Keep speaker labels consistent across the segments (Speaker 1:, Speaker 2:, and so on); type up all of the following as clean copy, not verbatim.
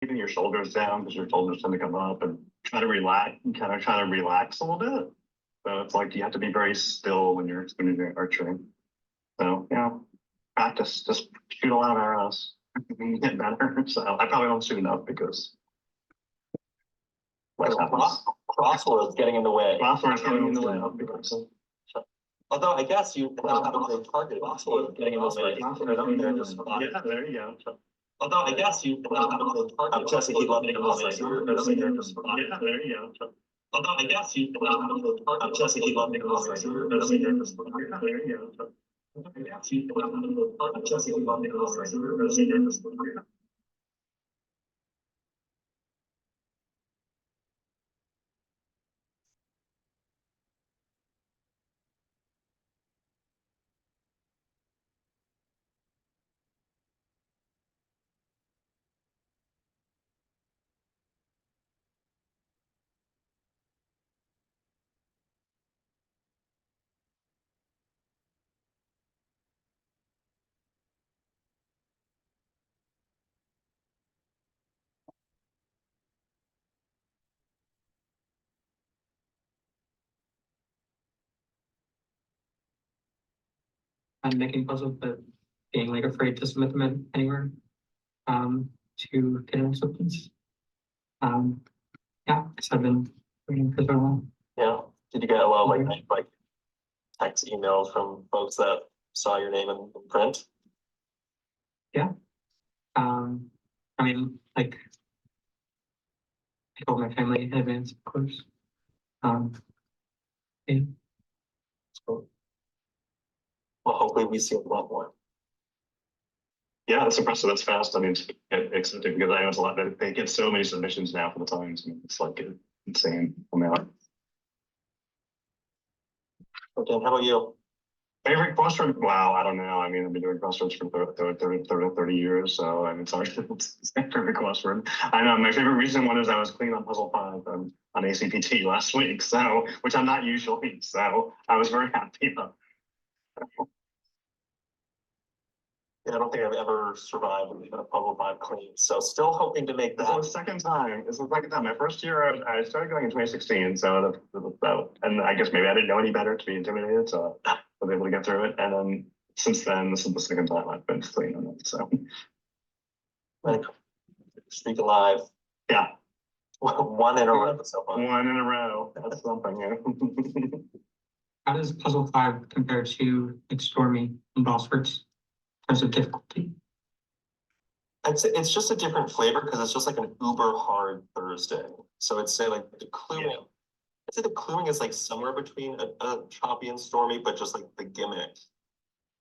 Speaker 1: keeping your shoulders down because your shoulders tend to come up, and try to relax a little bit. So it's like you have to be very still when you're archery. So practice, just shoot a lot of arrows and get better. So I probably don't shoot enough because
Speaker 2: Boswords getting in the way.
Speaker 1: Boswords getting in the way.
Speaker 2: Although I guess you have a target. Boswords getting in the way.
Speaker 1: Yeah, there you go.
Speaker 2: Although I guess you have a Jesse, he'd love to get in the way.
Speaker 1: Yeah, there you go.
Speaker 2: Although I guess you have Jesse, he'd love to get in the way.
Speaker 1: Yeah, there you go.
Speaker 2: I guess you have Jesse, he'd love to get in the way.
Speaker 3: I'm making puzzles, but being like afraid to submit them anywhere to get an acceptance. Yeah, because I've been waiting for so long.
Speaker 2: Yeah. Did you get a lot of like text emails from folks that saw your name in print?
Speaker 3: Yeah. I mean, like I told my family in advance, of course. Yeah.
Speaker 2: So, well, hopefully we see a lot more.
Speaker 1: Yeah, that's impressive. That's fast. I mean, it's accepted because I know it's a lot. They get so many submissions now for the Times. I mean, it's like an insane amount.
Speaker 2: Okay, how about you?
Speaker 1: Favorite crossword? Wow, I don't know. I mean, I've been doing crosswords for 30 years, so I mean, it's hard to say favorite crossword. I know my favorite recent one is I was cleaning on Puzzle 5 on ACPT last week, so which I'm not usually. So I was very happy about.
Speaker 2: Yeah, I don't think I've ever survived a Puzzle 5 clean, so still hoping to make that.
Speaker 1: It's the second time. It's the second time. My first year, I started going in 2016, so and I guess maybe I didn't know any better to be intimidated, so I was able to get through it. And then since then, this is the second time I've been clean on it. So,
Speaker 2: like, streak alive.
Speaker 1: Yeah,
Speaker 2: one in a row so far.
Speaker 1: One in a row. That's something. Yeah.
Speaker 3: How does Puzzle 5 compare to like Stormy and Boswords in terms of difficulty?
Speaker 2: It's just a different flavor because it's just like an uber hard Thursday. So I'd say like the cluing. Yeah. I'd say the cluing is like somewhere between a choppy and stormy, but just like the gimmick.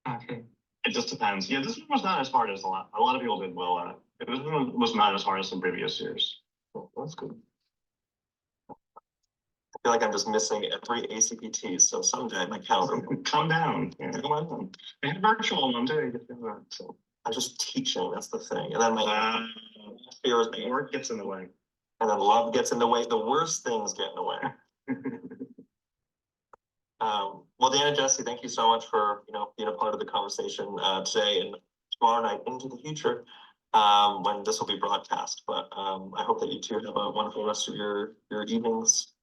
Speaker 3: Okay.
Speaker 1: It just depends. Yeah, this one was not as hard as a lot of people did well at it. This one was not as hard as some previous years.
Speaker 2: Oh, that's good. I feel like I'm just missing every ACPT, so someday my calendar will
Speaker 1: come down. Yeah, come on. They had virtual one too. So
Speaker 2: I'm just teaching. That's the thing, and then my fear is
Speaker 1: work gets in the way,
Speaker 2: and then love gets in the way. The worst things get in the way. Well, Dan and Jesse, thank you so much for being a part of the conversation today and tomorrow night into the future when this will be broadcast. But I hope that you two have a wonderful rest of your evenings.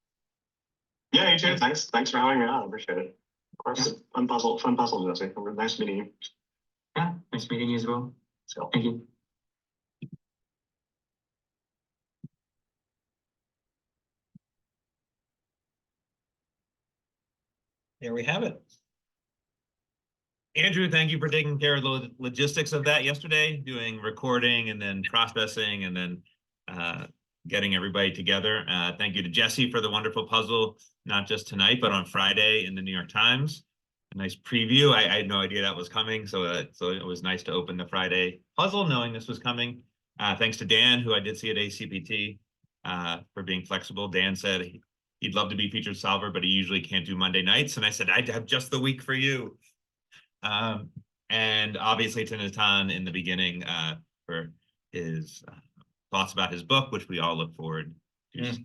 Speaker 1: Yeah, you too. Thanks for having me on. I appreciate it. Of course, fun puzzle, Jesse. Nice meeting you.
Speaker 3: Yeah, nice meeting you as well. So thank you.
Speaker 4: There we have it. Andrew, thank you for taking care of the logistics of that yesterday, doing recording and then processing and then getting everybody together. Thank you to Jesse for the wonderful puzzle, not just tonight, but on Friday in the New York Times. A nice preview. I had no idea that was coming, so it was nice to open the Friday puzzle knowing this was coming. Thanks to Dan, who I did see at ACPT, for being flexible. Dan said he'd love to be featured solver, but he usually can't do Monday nights. And I said, I'd have just the week for you. And obviously to Natan in the beginning for his thoughts about his book, which we all look forward to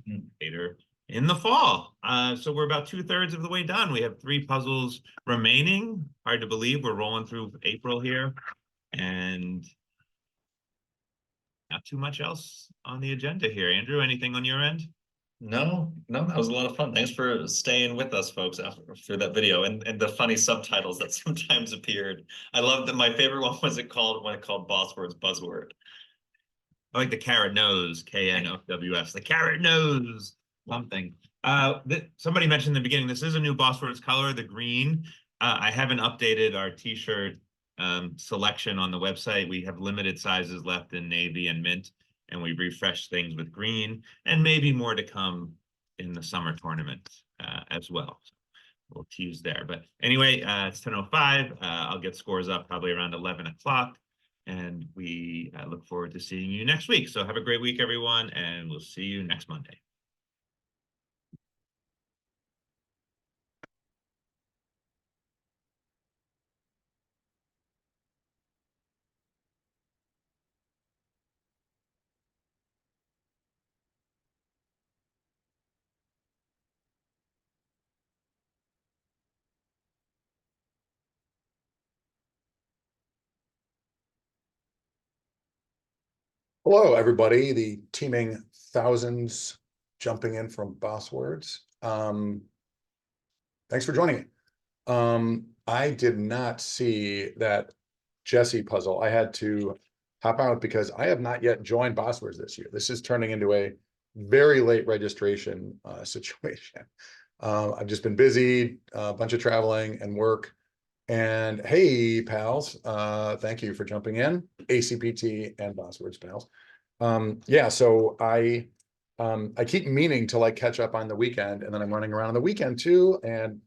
Speaker 4: later in the fall. So we're about 2/3 of the way done. We have 3 puzzles remaining. Hard to believe we're rolling through April here. And not too much else on the agenda here. Andrew, anything on your end?
Speaker 5: No, that was a lot of fun. Thanks for staying with us, folks, after that video and the funny subtitles that sometimes appeared. I love that. My favorite one was when it called Boswords Buzzword.
Speaker 4: I like the carrot nose, KNOWS, the carrot nose, something. Somebody mentioned in the beginning, this is a new Boswords color, the green. I haven't updated our t-shirt selection on the website. We have limited sizes left in navy and mint, and we refreshed things with green, and maybe more to come in the summer tournament as well. So we'll tease there. But anyway, it's 10:05. I'll get scores up probably around 11 o'clock. And we look forward to seeing you next week. So have a great week, everyone, and we'll see you next Monday.
Speaker 6: Hello, everybody. The teaming thousands jumping in from Boswords. Thanks for joining me. I did not see that Jesse puzzle. I had to hop out because I have not yet joined Boswords this year. This is turning into a very late registration situation. I've just been busy, a bunch of traveling and work. And hey, pals, thank you for jumping in, ACPT and Boswords pals. Yeah, so I keep meaning to like catch up on the weekend, and then I'm running around on the weekend too. And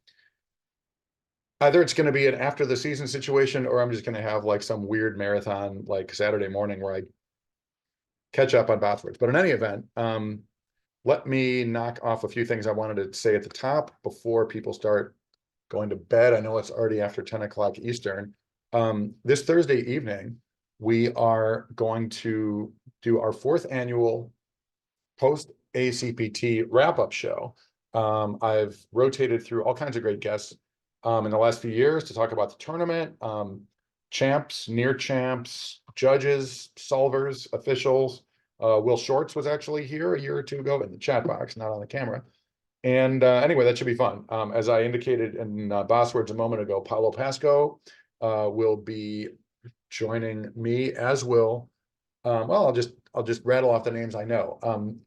Speaker 6: either it's going to be an after the season situation, or I'm just going to have like some weird marathon like Saturday morning where I catch up on Boswords. But in any event, let me knock off a few things I wanted to say at the top before people start going to bed. I know it's already after 10 o'clock Eastern. This Thursday evening, we are going to do our 4th annual post ACPT wrap-up show. I've rotated through all kinds of great guests in the last few years to talk about the tournament, champs, near champs, judges, solvers, officials. Will Shorts was actually here a year or two ago in the chat box, not on the camera. And anyway, that should be fun. As I indicated in Boswords a moment ago, Paulo Pasco will be joining me, as will, well, I'll just rattle off the names I know.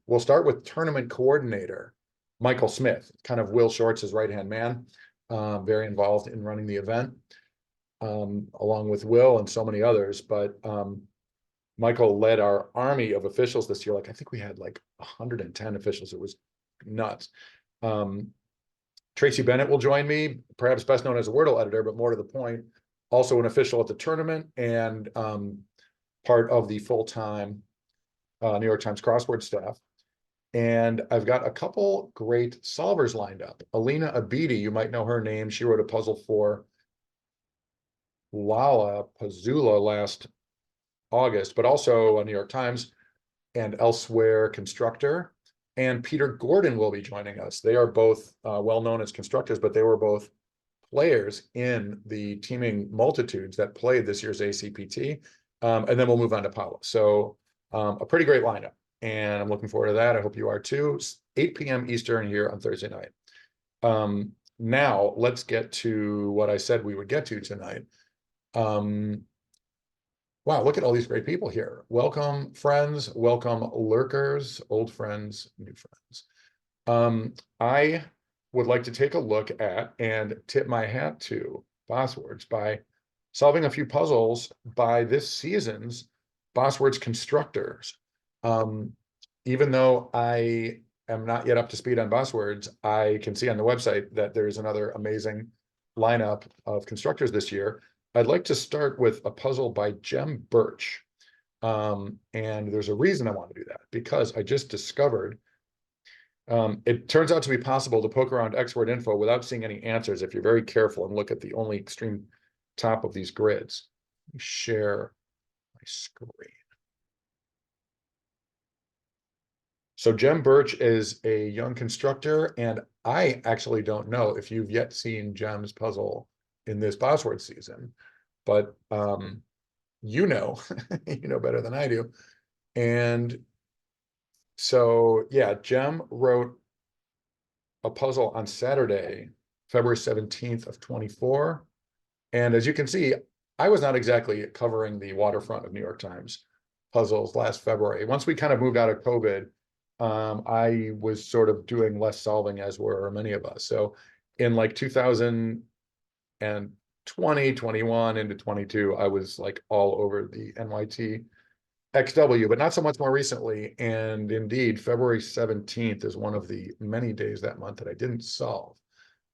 Speaker 6: We'll start with tournament coordinator, Michael Smith, kind of Will Shorts' right-hand man, very involved in running the event, along with Will and so many others. But Michael led our army of officials this year. Like, I think we had like 110 officials. It was nuts. Tracy Bennett will join me, perhaps best known as a Wordle editor, but more to the point, also an official at the tournament and part of the full-time New York Times crossword staff. And I've got a couple great solvers lined up. Alina Abidi, you might know her name. She wrote a puzzle for Lala Pazula last August, but also a New York Times and elsewhere constructor. And Peter Gordon will be joining us. They are both well known as constructors, but they were both players in the teaming multitudes that played this year's ACPT. And then we'll move on to Paulo. So a pretty great lineup. And I'm looking forward to that. I hope you are too. 8 p.m. Eastern here on Thursday night. Now, let's get to what I said we would get to tonight. Wow, look at all these great people here. Welcome, friends. Welcome, lurkers, old friends, new friends. I would like to take a look at and tip my hat to Boswords by solving a few puzzles by this season's Boswords constructors. Even though I am not yet up to speed on Boswords, I can see on the website that there's another amazing lineup of constructors this year. I'd like to start with a puzzle by Jem Birch. And there's a reason I want to do that, because I just discovered it turns out to be possible to poke around X-word info without seeing any answers if you're very careful and look at the only extreme top of these grids. Let me share my screen. So Jem Birch is a young constructor, and I actually don't know if you've yet seen Jem's puzzle in this Boswords season, but you know, you know better than I do. And so, yeah, Jem wrote a puzzle on Saturday, February 17th of 24. And as you can see, I was not exactly covering the waterfront of New York Times puzzles last February. Once we kind of moved out of COVID, I was sort of doing less solving, as were many of us. So in like 2020, 21 into 22, I was like all over the NYT XW, but not so much more recently. And indeed, February 17th is one of the many days that month that I didn't solve.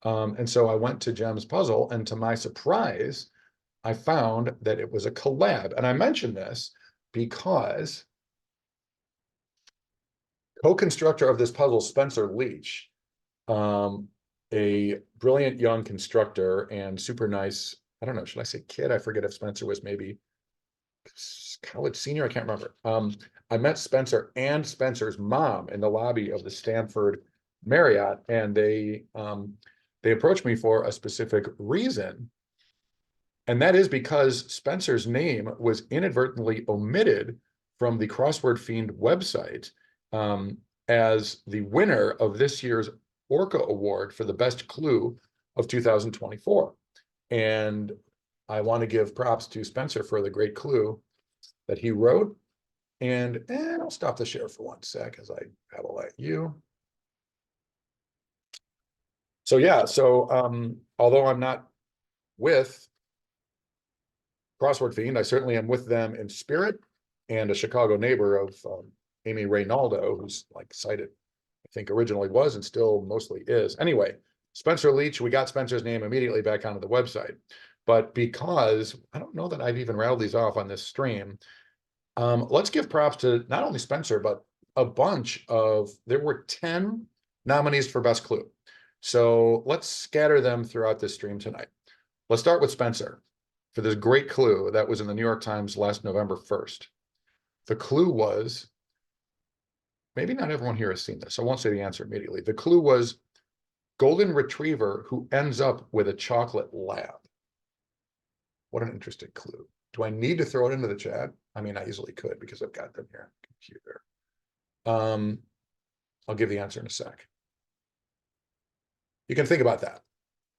Speaker 6: And so I went to Jem's puzzle, and to my surprise, I found that it was a collab. And I mention this because co-constructor of this puzzle, Spencer Leach, a brilliant young constructor and super nice, I don't know, should I say kid? I forget if Spencer was maybe college senior, I can't remember. I met Spencer and Spencer's mom in the lobby of the Stanford Marriott, and they approached me for a specific reason. And that is because Spencer's name was inadvertently omitted from the Crossword Fiend website as the winner of this year's Orca Award for the best clue of 2024. And I want to give props to Spencer for the great clue that he wrote. And I'll stop the share for 1 sec as I paddle at you. So yeah, so although I'm not with Crossword Fiend, I certainly am with them in spirit, and a Chicago neighbor of Amy Reynaldo, who's like cited, I think originally was and still mostly is. Anyway, Spencer Leach, we got Spencer's name immediately back onto the website. But because I don't know that I've even rattled these off on this stream, let's give props to not only Spencer, but a bunch of, there were 10 nominees for Best Clue. So let's scatter them throughout this stream tonight. Let's start with Spencer for this great clue that was in the New York Times last November 1st. The clue was, maybe not everyone here has seen this, I won't say the answer immediately. The clue was golden retriever who ends up with a chocolate lab. What an interesting clue. Do I need to throw it into the chat? I mean, I easily could because I've got them here on the computer. I'll give the answer in a sec. You can think about that.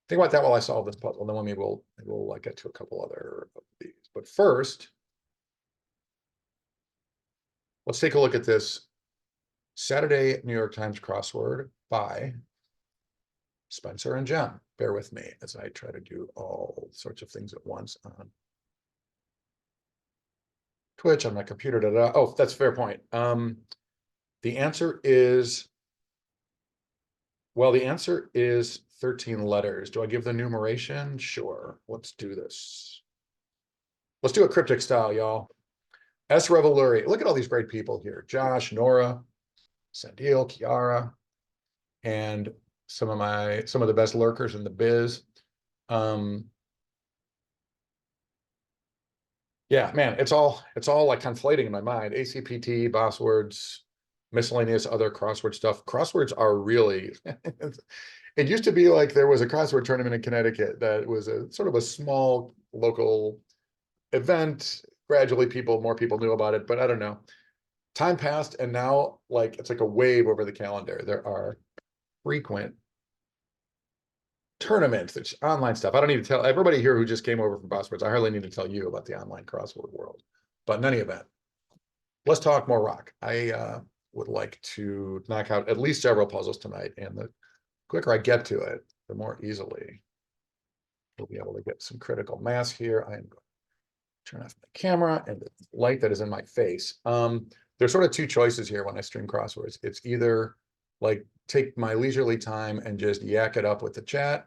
Speaker 6: Think about that while I solve this puzzle, and then maybe we'll like get to a couple other of these. But first, let's take a look at this Saturday New York Times crossword by Spencer and Jem. Bear with me as I try to do all sorts of things at once on Twitch, on my computer. Oh, that's a fair point. The answer is, well, the answer is 13 letters. Do I give the numeration? Sure. Let's do this. Let's do a cryptic style, y'all. S. Reveluri. Look at all these great people here. Josh, Nora, Sandil, Kiara, and some of the best lurkers in the biz. Yeah, man, it's all like conflating in my mind. ACPT, Boswords, miscellaneous other crossword stuff. Crosswords are really, it used to be like there was a crossword tournament in Connecticut that was a sort of a small local event. Gradually more people knew about it, but I don't know. Time passed, and now like it's like a wave over the calendar. There are frequent tournaments, it's online stuff. I don't need to tell everybody here who just came over from Boswords. I hardly need to tell you about the online crossword world. But in any event, let's talk more rock. I would like to knock out at least several puzzles tonight, and the quicker I get to it, the more easily we'll be able to get some critical mass here. I am going to turn off my camera and the light that is in my face. There's sort of two choices here when I stream crosswords. It's either like take my leisurely time and just yak it up with the chat,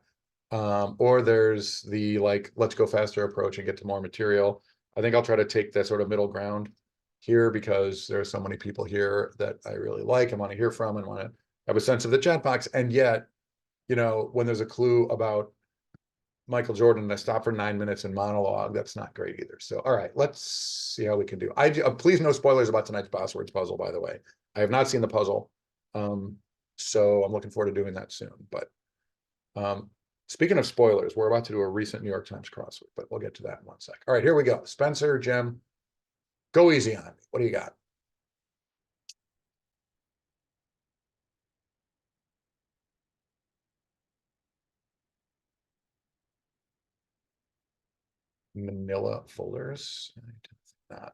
Speaker 6: or there's the like let's go faster approach and get to more material. I think I'll try to take that sort of middle ground here because there are so many people here that I really like and want to hear from and want to have a sense of the chat box. And yet, you know, when there's a clue about Michael Jordan and I stop for 9 minutes in monologue, that's not great either. So, all right, let's see how we can do. Please no spoilers about tonight's Boswords puzzle, by the way. I have not seen the puzzle. So I'm looking forward to doing that soon. But speaking of spoilers, we're about to do a recent New York Times crossword, but we'll get to that in 1 sec. All right, here we go. Spencer, Jem, go easy on me. What do you got? Manila folders. I don't think not.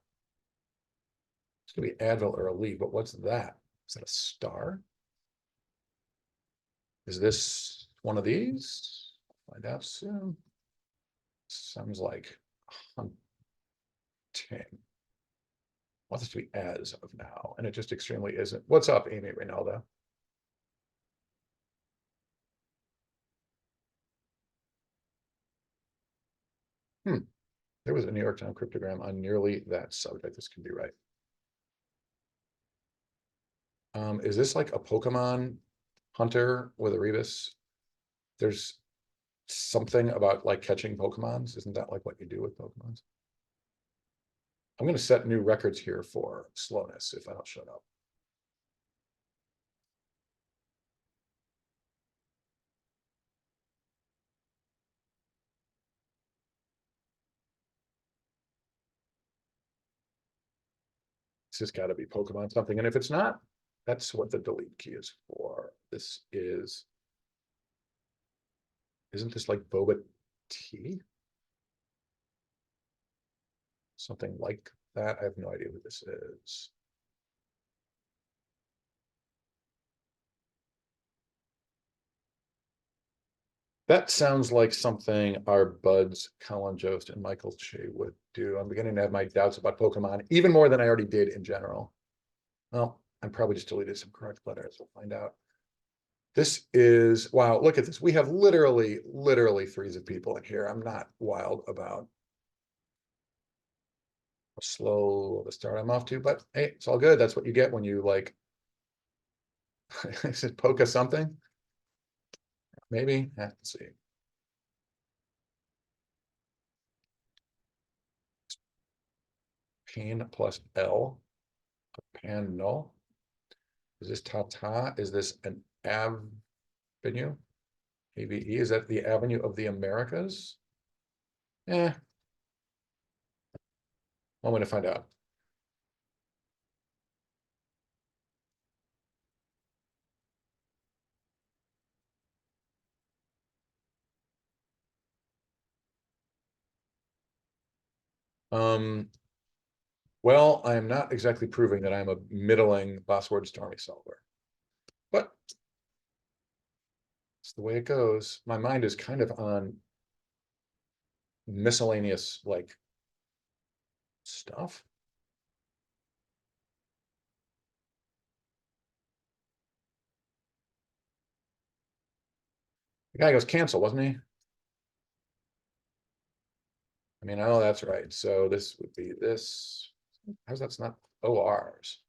Speaker 6: It's gonna be Advil or a leaf, but what's that? Is that a star? Is this one of these? Find out soon. Sounds like hunting. Want this to be as of now, and it just extremely isn't. What's up, Amy Reynaldo? There was a New York Times cryptogram on nearly that subject. This can be right. Is this like a Pokemon hunter with a rebus? There's something about like catching Pokemons. Isn't that like what you do with Pokemons? I'm going to set new records here for slowness if I don't shut up. This has got to be Pokemon something. And if it's not, that's what the delete key is for. This is, isn't this like Boba Tea? Something like that. I have no idea who this is. That sounds like something our buds Colin Jost and Michael Che would do. I'm beginning to have my doubts about Pokemon, even more than I already did in general. Well, I'm probably just deleted some correct letters. We'll find out. This is, wow, look at this. We have literally threes of people in here. I'm not wild about how slow the start I'm off to, but hey, it's all good. That's what you get when you like, is it Poka something? Maybe, let's see. Pan plus L, pan null. Is this Tata? Is this an avenue? AVE, is that the Avenue of the Americas? Eh. I'm going to find out. Well, I am not exactly proving that I'm a middling Boswords Stormy solver, but it's the way it goes. My mind is kind of on miscellaneous like stuff. The guy goes cancel, wasn't he? I mean, oh, that's right. So this would be this. How's that's not ORs?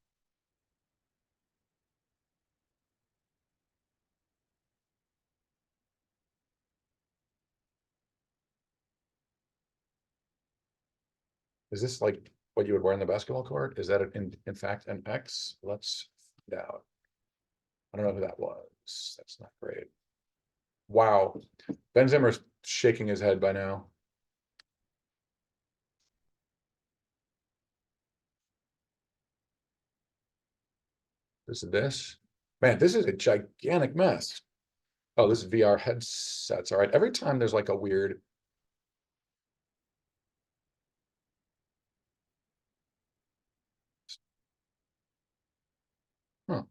Speaker 6: Is this like what you would wear in the basketball court? Is that in fact an X? Let's find out. I don't know who that was. That's not great. Wow. Ben Zimmer's shaking his head by now. This is this. Man, this is a gigantic mess. Oh, this is VR headsets. All right. Every time there's like a weird. Huh.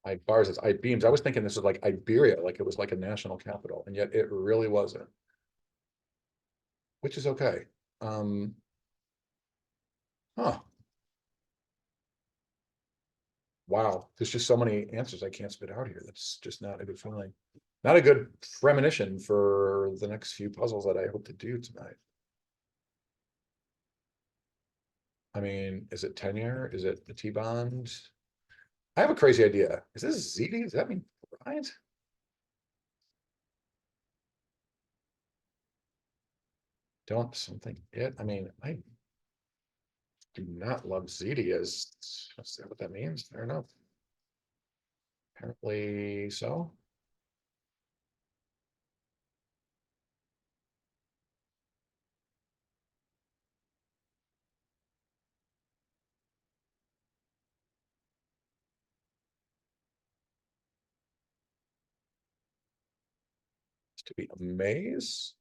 Speaker 6: I bars, it's I beams. I was thinking this was like Iberia, like it was like a national capital, and yet it really wasn't. Which is okay. Huh. Wow. There's just so many answers I can't spit out here. That's just not a good feeling. Not a good premonition for the next few puzzles that I hope to do tonight. I mean, is it tenure? Is it the T-bond? I have a crazy idea. Is this ZD? Does that mean Bryant? Don't something it? I mean, I do not love ZD as that's what that means. Fair enough. Apparently so. to be a maze.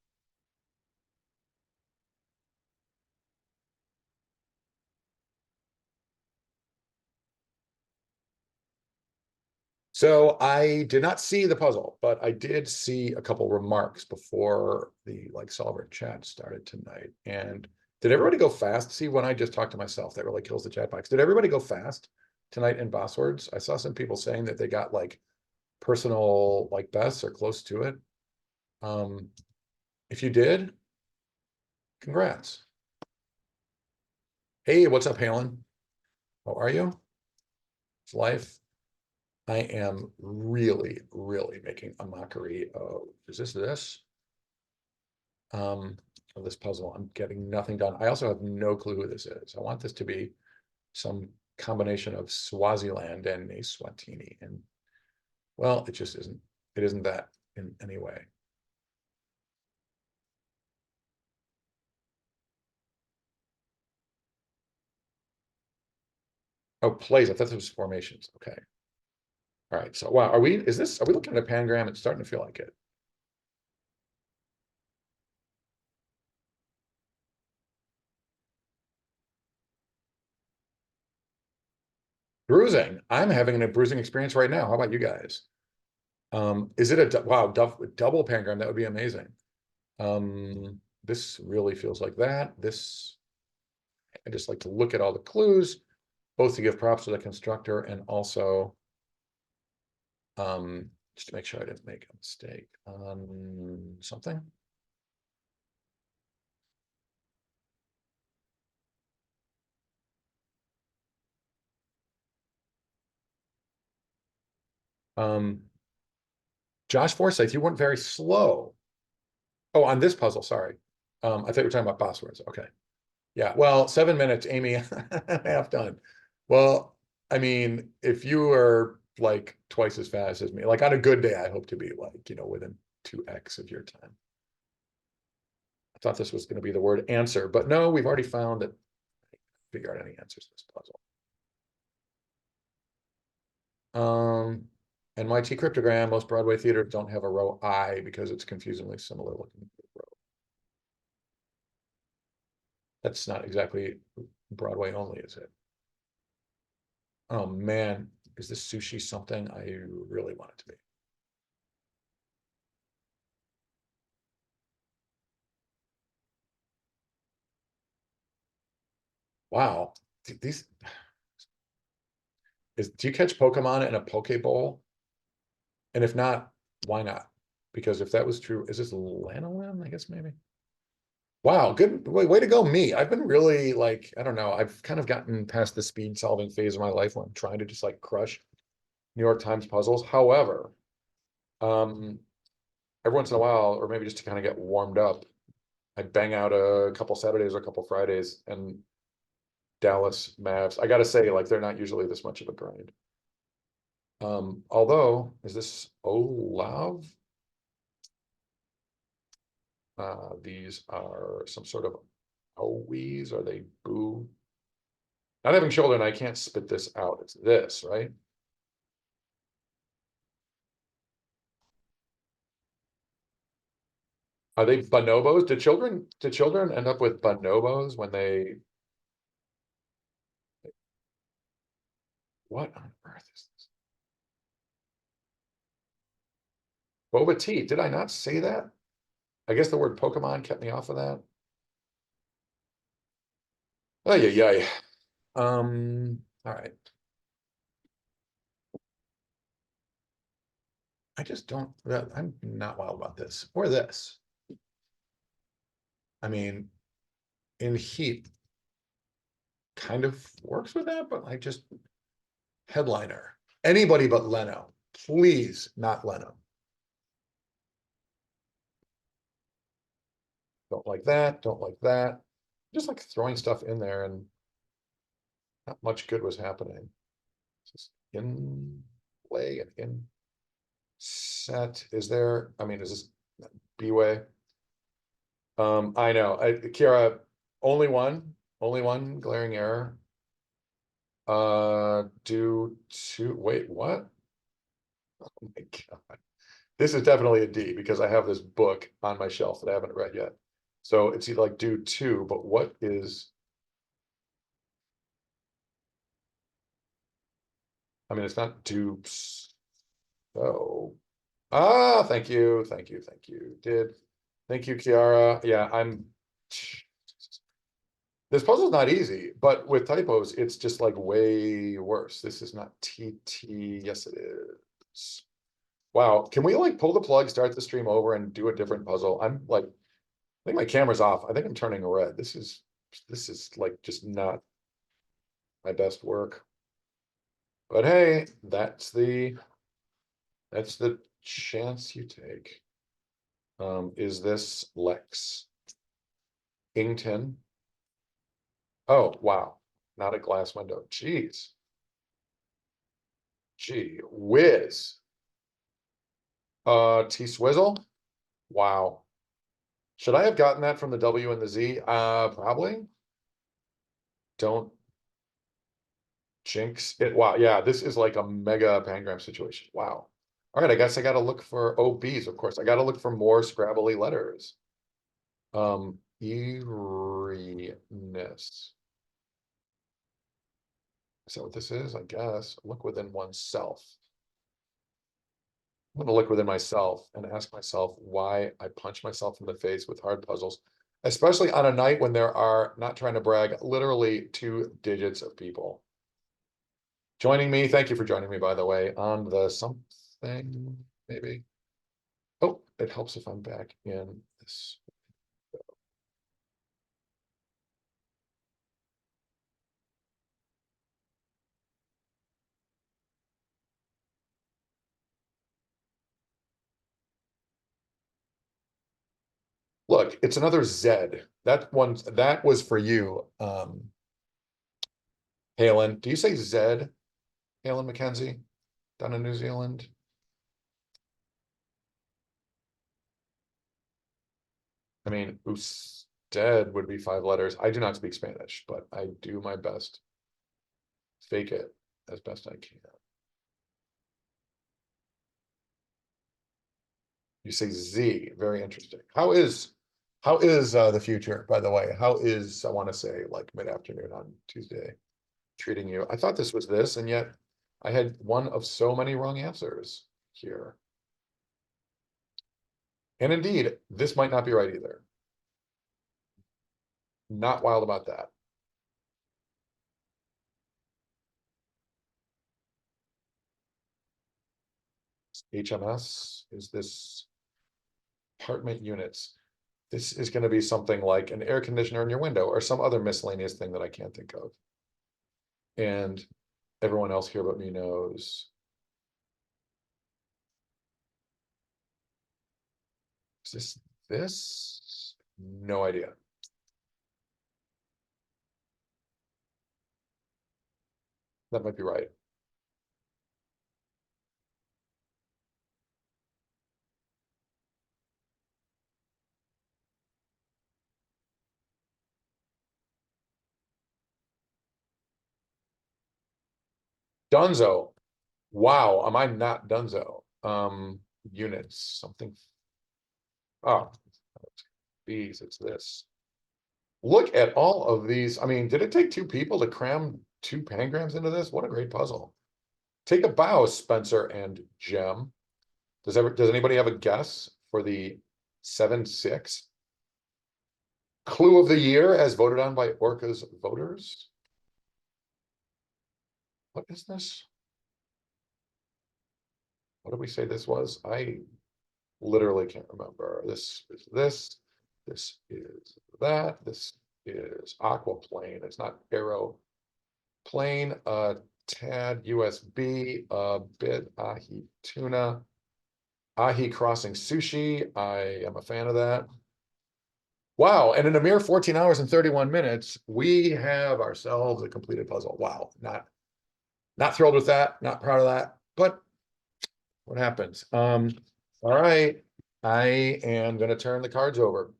Speaker 6: So I did not see the puzzle, but I did see a couple remarks before the like solver chat started tonight. And did everybody go fast? See, when I just talked to myself, that really kills the chat box. Did everybody go fast tonight in Boswords? I saw some people saying that they got like personal like bests or close to it. If you did, congrats. Hey, what's up, Halen? How are you? It's life. I am really, really making a mockery of, is this? Of this puzzle. I'm getting nothing done. I also have no clue who this is. I want this to be some combination of Swaziland and Eswatini. And well, it just isn't. It isn't that in any way. Oh, plays. I thought this was formations. Okay. All right. So wow, are we looking at a pangram? It's starting to feel like it. Bruising. I'm having a bruising experience right now. How about you guys? Is it a wow double pangram? That would be amazing. This really feels like that. This, I just like to look at all the clues, both to give props to the constructor and also just to make sure I didn't make a mistake on something. Josh Forsyth, you weren't very slow. Oh, on this puzzle, sorry. I thought you were talking about Boswords. Okay. Yeah, well, 7 minutes, Amy, half done. Well, I mean, if you are like twice as fast as me, like on a good day, I hope to be like, within 2x of your time. I thought this was going to be the word answer, but no, we've already found that. Figure out any answers to this puzzle. NYT cryptogram, most Broadway theaters don't have a row I because it's confusingly similar looking to a row. That's not exactly Broadway only, is it? Oh man, is this sushi something I really want it to be? Wow, these do you catch Pokemon in a Pokeball? And if not, why not? Because if that was true, is this Lanolin? I guess maybe. Wow, good way to go, me. I've been really like, I don't know, I've kind of gotten past the speed solving phase of my life where I'm trying to just like crush New York Times puzzles. However, every once in a while, or maybe just to kind of get warmed up, I bang out a couple Saturdays or a couple Fridays and Dallas Mavs. I gotta say, like, they're not usually this much of a grind. Although, is this Olav? These are some sort of owies. Are they boo? Not having children, I can't spit this out. It's this, right? Are they bonobos? Do children end up with bonobos when they, what on earth is this? Boba tea. Did I not say that? I guess the word Pokemon kept me off of that. Oh yeah, yeah. All right. I just don't, I'm not wild about this or this. I mean, in heat kind of works with that, but I just headliner. Anybody but Leno. Please, not Leno. Don't like that, don't like that. Just like throwing stuff in there and not much good was happening. Just in play and in set. Is there, I mean, is this B-way? I know, Kira, only one glaring error. Due to, wait, what? Oh my God. This is definitely a D because I have this book on my shelf that I haven't read yet. So it's either like do two, but what is? I mean, it's not dupes. Oh, thank you, thank you, thank you. Thank you, Kiara. Yeah, this puzzle's not easy, but with typos, it's just like way worse. This is not TT. Yes, it is. Wow, can we like pull the plug, start the stream over and do a different puzzle? I'm like, I think my camera's off. I think I'm turning red. This is like just not my best work. But hey, that's the chance you take. Is this Lex Ington? Oh, wow. Not a glass window. Jeez. Gee whiz. T-Swizzle? Wow. Should I have gotten that from the W and the Z? Probably. Don't jinx it. Wow. Yeah, this is like a mega pangram situation. Wow. All right, I guess I got to look for OBs, of course. I got to look for more scrabbly letters. Eeriness. Is that what this is? I guess. Look within oneself. I'm gonna look within myself and ask myself why I punch myself in the face with hard puzzles, especially on a night when there are, not trying to brag, literally 2 digits of people. Joining me, thank you for joining me, by the way, on the something, maybe. Oh, it helps if I'm back in this. Look, it's another Z. That was for you, Halen. Do you say Z, Halen McKenzie, down in New Zealand? I mean, usted would be 5 letters. I do not speak Spanish, but I do my best. Fake it as best I can. You say Z, very interesting. How is the future, by the way? How is, I want to say, like mid-afternoon on Tuesday treating you? I thought this was this, and yet I had one of so many wrong answers here. And indeed, this might not be right either. Not wild about that. HMS, is this apartment units? This is going to be something like an air conditioner in your window or some other miscellaneous thing that I can't think of. And everyone else here but me knows. Is this? No idea. That might be right. Dunzo. Wow, am I not Dunzo? Units, something. Oh, B's, it's this. Look at all of these. I mean, did it take 2 people to cram 2 pangrams into this? What a great puzzle. Take a bow, Spencer and Jem. Does anybody have a guess for the 7-6? Clue of the year as voted on by Orca's voters? What is this? What did we say this was? I literally can't remember. This is this. This is that. This is aquaplane. It's not aeroplane. Tad USB. Bit ahi tuna. Ahi crossing sushi. I am a fan of that. Wow, and in a mere 14 hours and 31 minutes, we have ourselves a completed puzzle. Wow, not thrilled with that, not proud of that, but what happens? All right, I am gonna turn the cards over.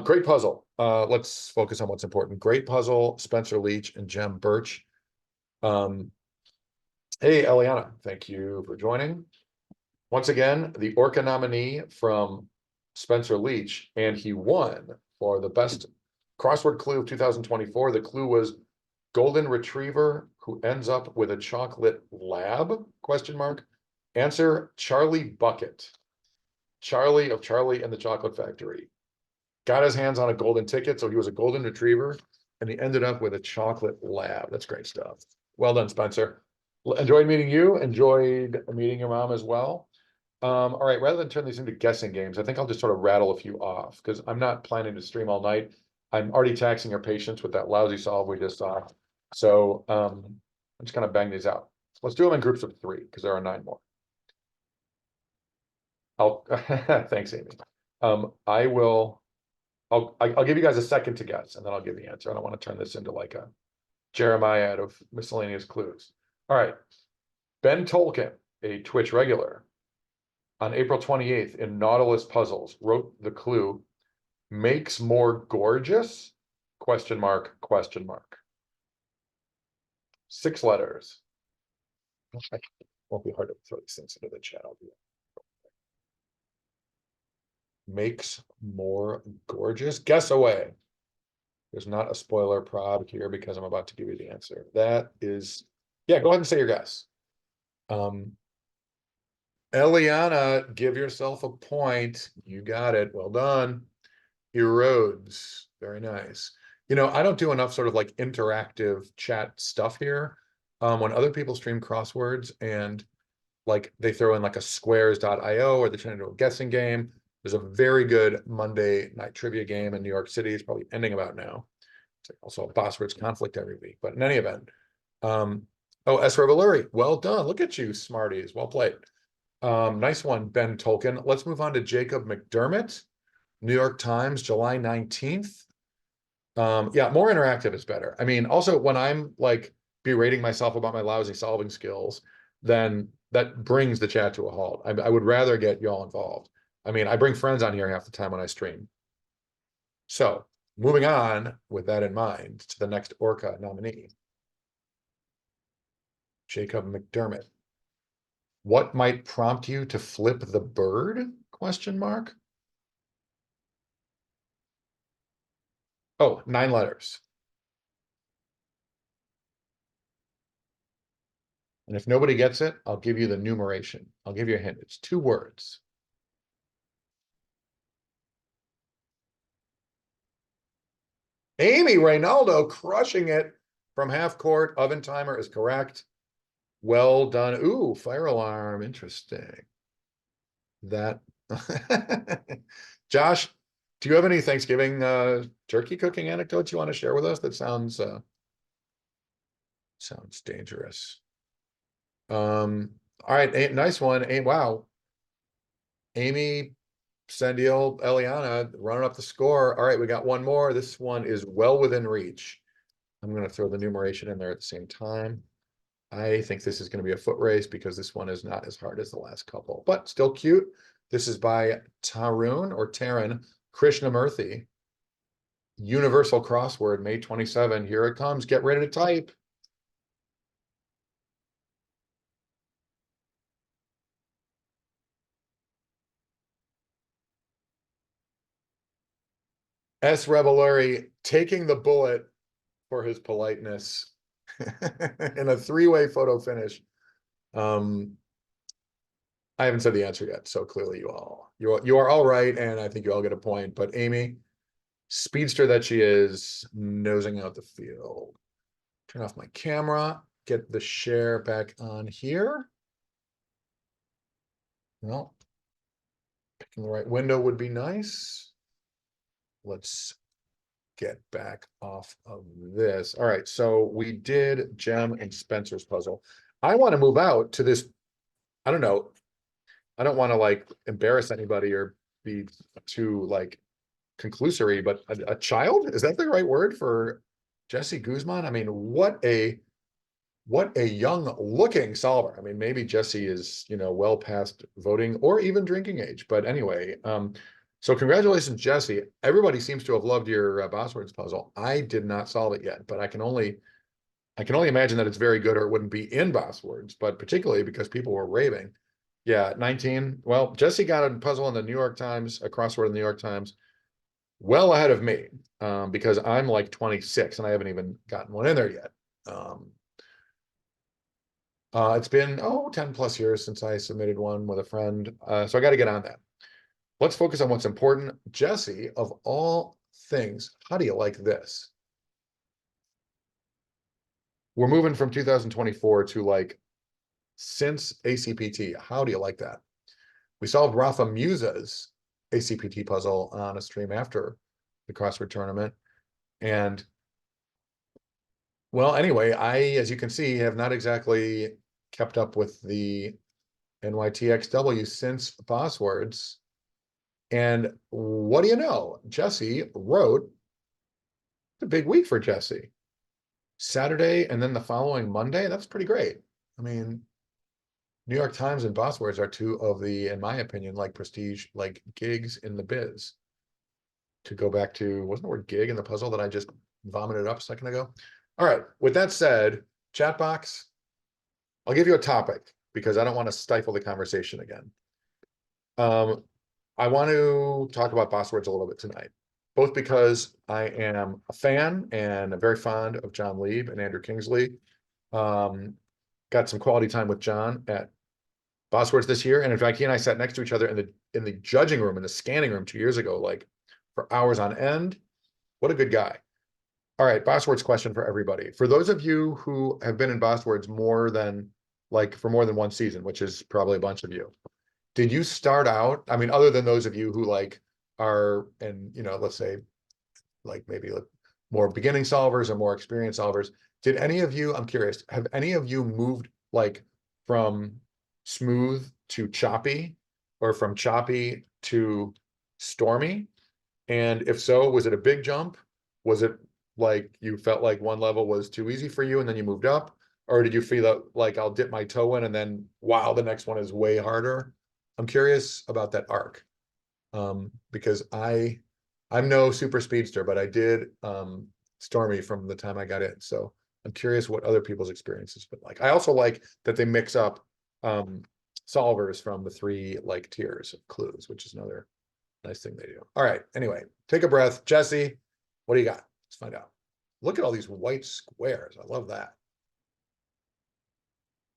Speaker 6: Great puzzle. Let's focus on what's important. Great puzzle, Spencer Leach and Jem Birch. Hey, Eliana, thank you for joining. Once again, the Orca nominee from Spencer Leach, and he won for the best crossword clue of 2024. The clue was golden retriever who ends up with a chocolate lab, question mark. Answer, Charlie Bucket. Charlie of Charlie and the Chocolate Factory. Got his hands on a golden ticket, so he was a golden retriever, and he ended up with a chocolate lab. That's great stuff. Well done, Spencer. Enjoyed meeting you, enjoyed meeting your mom as well. All right, rather than turn these into guessing games, I think I'll just sort of rattle a few off because I'm not planning to stream all night. I'm already taxing your patience with that lousy solve we just saw. So I'm just gonna bang these out. Let's do them in groups of 3 because there are 9 more. Thanks, Amy. I'll give you guys a second to guess and then I'll give the answer. I don't want to turn this into like a Jeremiah out of miscellaneous clues. All right. Ben Tolkien, a Twitch regular, on April 28th in Nautilus Puzzles, wrote the clue, makes more gorgeous, question mark, question mark. 6 letters. Won't be hard to throw these things into the chat. I'll do it. Makes more gorgeous. Guess away. There's not a spoiler prob here because I'm about to give you the answer. That is, yeah, go ahead and say your guess. Eliana, give yourself a point. You got it. Well done. Erodes. Very nice. You know, I don't do enough sort of like interactive chat stuff here. When other people stream crosswords and like they throw in like a squares.io or they turn into a guessing game. There's a very good Monday night trivia game in New York City. It's probably ending about now. It's also a Boswords conflict every week. But in any event, oh, S. Reveluri, well done. Look at you, smarties. Well played. Nice one, Ben Tolkien. Let's move on to Jacob McDermott, New York Times, July 19th. Yeah, more interactive is better. I mean, also when I'm like berating myself about my lousy solving skills, then that brings the chat to a halt. I would rather get y'all involved. I mean, I bring friends on here half the time when I stream. So moving on with that in mind to the next Orca nominee. Jacob McDermott. What might prompt you to flip the bird? Question mark. Oh, 9 letters. And if nobody gets it, I'll give you the numeration. I'll give you a hint. It's 2 words. Amy Reynaldo crushing it from half court. Oven timer is correct. Well done. Ooh, fire alarm. Interesting. That. Josh, do you have any Thanksgiving turkey cooking anecdotes you want to share with us? That sounds dangerous. All right, nice one. Wow. Amy, Sandiel, Eliana running up the score. All right, we got one more. This one is well within reach. I'm going to throw the numeration in there at the same time. I think this is going to be a foot race because this one is not as hard as the last couple, but still cute. This is by Tarun Krishnamurthy. Universal crossword, May 27. Here it comes. Get ready to type. S. Reveluri taking the bullet for his politeness in a 3-way photo finish. I haven't said the answer yet, so clearly you are all right, and I think you all get a point. But Amy, speedster that she is, nosing out the field. Turn off my camera, get the share back on here. Well, picking the right window would be nice. Let's get back off of this. All right, so we did Jem and Spencer's puzzle. I want to move out to this. I don't know. I don't want to like embarrass anybody or be too like conclusory, but a child, is that the right word for Jesse Guzman? I mean, what a young looking solver. I mean, maybe Jesse is, you know, well past voting or even drinking age, but anyway, so congratulations, Jesse. Everybody seems to have loved your Boswords puzzle. I did not solve it yet, but I can only imagine that it's very good or it wouldn't be in Boswords, but particularly because people were raving. Yeah, 19. Well, Jesse got a puzzle in the New York Times, a crossword in the New York Times, well ahead of me, because I'm like 26 and I haven't even gotten one in there yet. It's been, 10 plus years since I submitted one with a friend. So I got to get on that. Let's focus on what's important. Jesse, of all things, how do you like this? We're moving from 2024 to like since ACPT. How do you like that? We solved Rafa Musa's ACPT puzzle on a stream after the crossword tournament. And well, anyway, as you can see, have not exactly kept up with the NYTXW since Boswords. And what do you know? Jesse wrote, it's a big week for Jesse. Saturday and then the following Monday, that's pretty great. I mean, New York Times and Boswords are two of the, in my opinion, like prestige, like gigs in the biz. To go back to, wasn't the word gig in the puzzle that I just vomited up a second ago? All right, with that said, chat box, I'll give you a topic because I don't want to stifle the conversation again. I want to talk about Boswords a little bit tonight, both because I am a fan and very fond of John Lieb and Andrew Kingsley. Got some quality time with John at Boswords this year, and in fact, he and I sat next to each other in the judging room, in the scanning room 2 years ago, like for hours on end. What a good guy. All right, Boswords question for everybody. For those of you who have been in Boswords for more than one season, which is probably a bunch of you, did you start out, I mean, other than those of you who like are, and let's say like maybe like more beginning solvers or more experienced solvers, did any of you, I'm curious, have any of you moved like from smooth to choppy or from choppy to stormy? And if so, was it a big jump? Was it like you felt like one level was too easy for you and then you moved up? Or did you feel like I'll dip my toe in and then, wow, the next one is way harder? I'm curious about that arc. Because I'm no super speedster, but I did Stormy from the time I got in. So I'm curious what other people's experiences been like. I also like that they mix up solvers from the three like tiers of clues, which is another nice thing they do. All right. Anyway, take a breath. Jesse, what do you got? Let's find out. Look at all these white squares. I love that.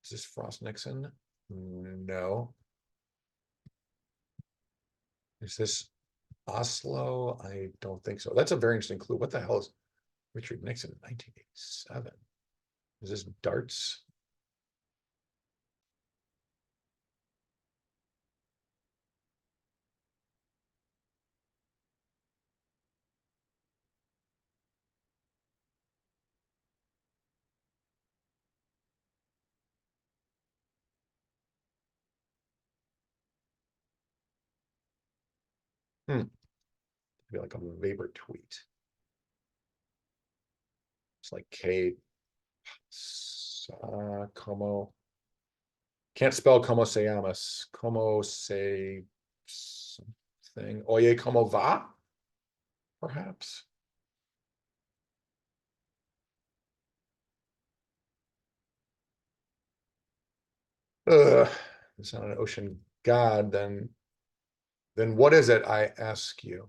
Speaker 6: Is this Frost Nixon? No. Is this Oslo? I don't think so. That's a very interesting clue. What the hell is Richard Nixon in 1987? Is this darts? Be like a Weber tweet. It's like K. Como. Can't spell como se llamas. Como se something. Oye, como va? Perhaps. It's not an ocean god, then what is it, I ask you?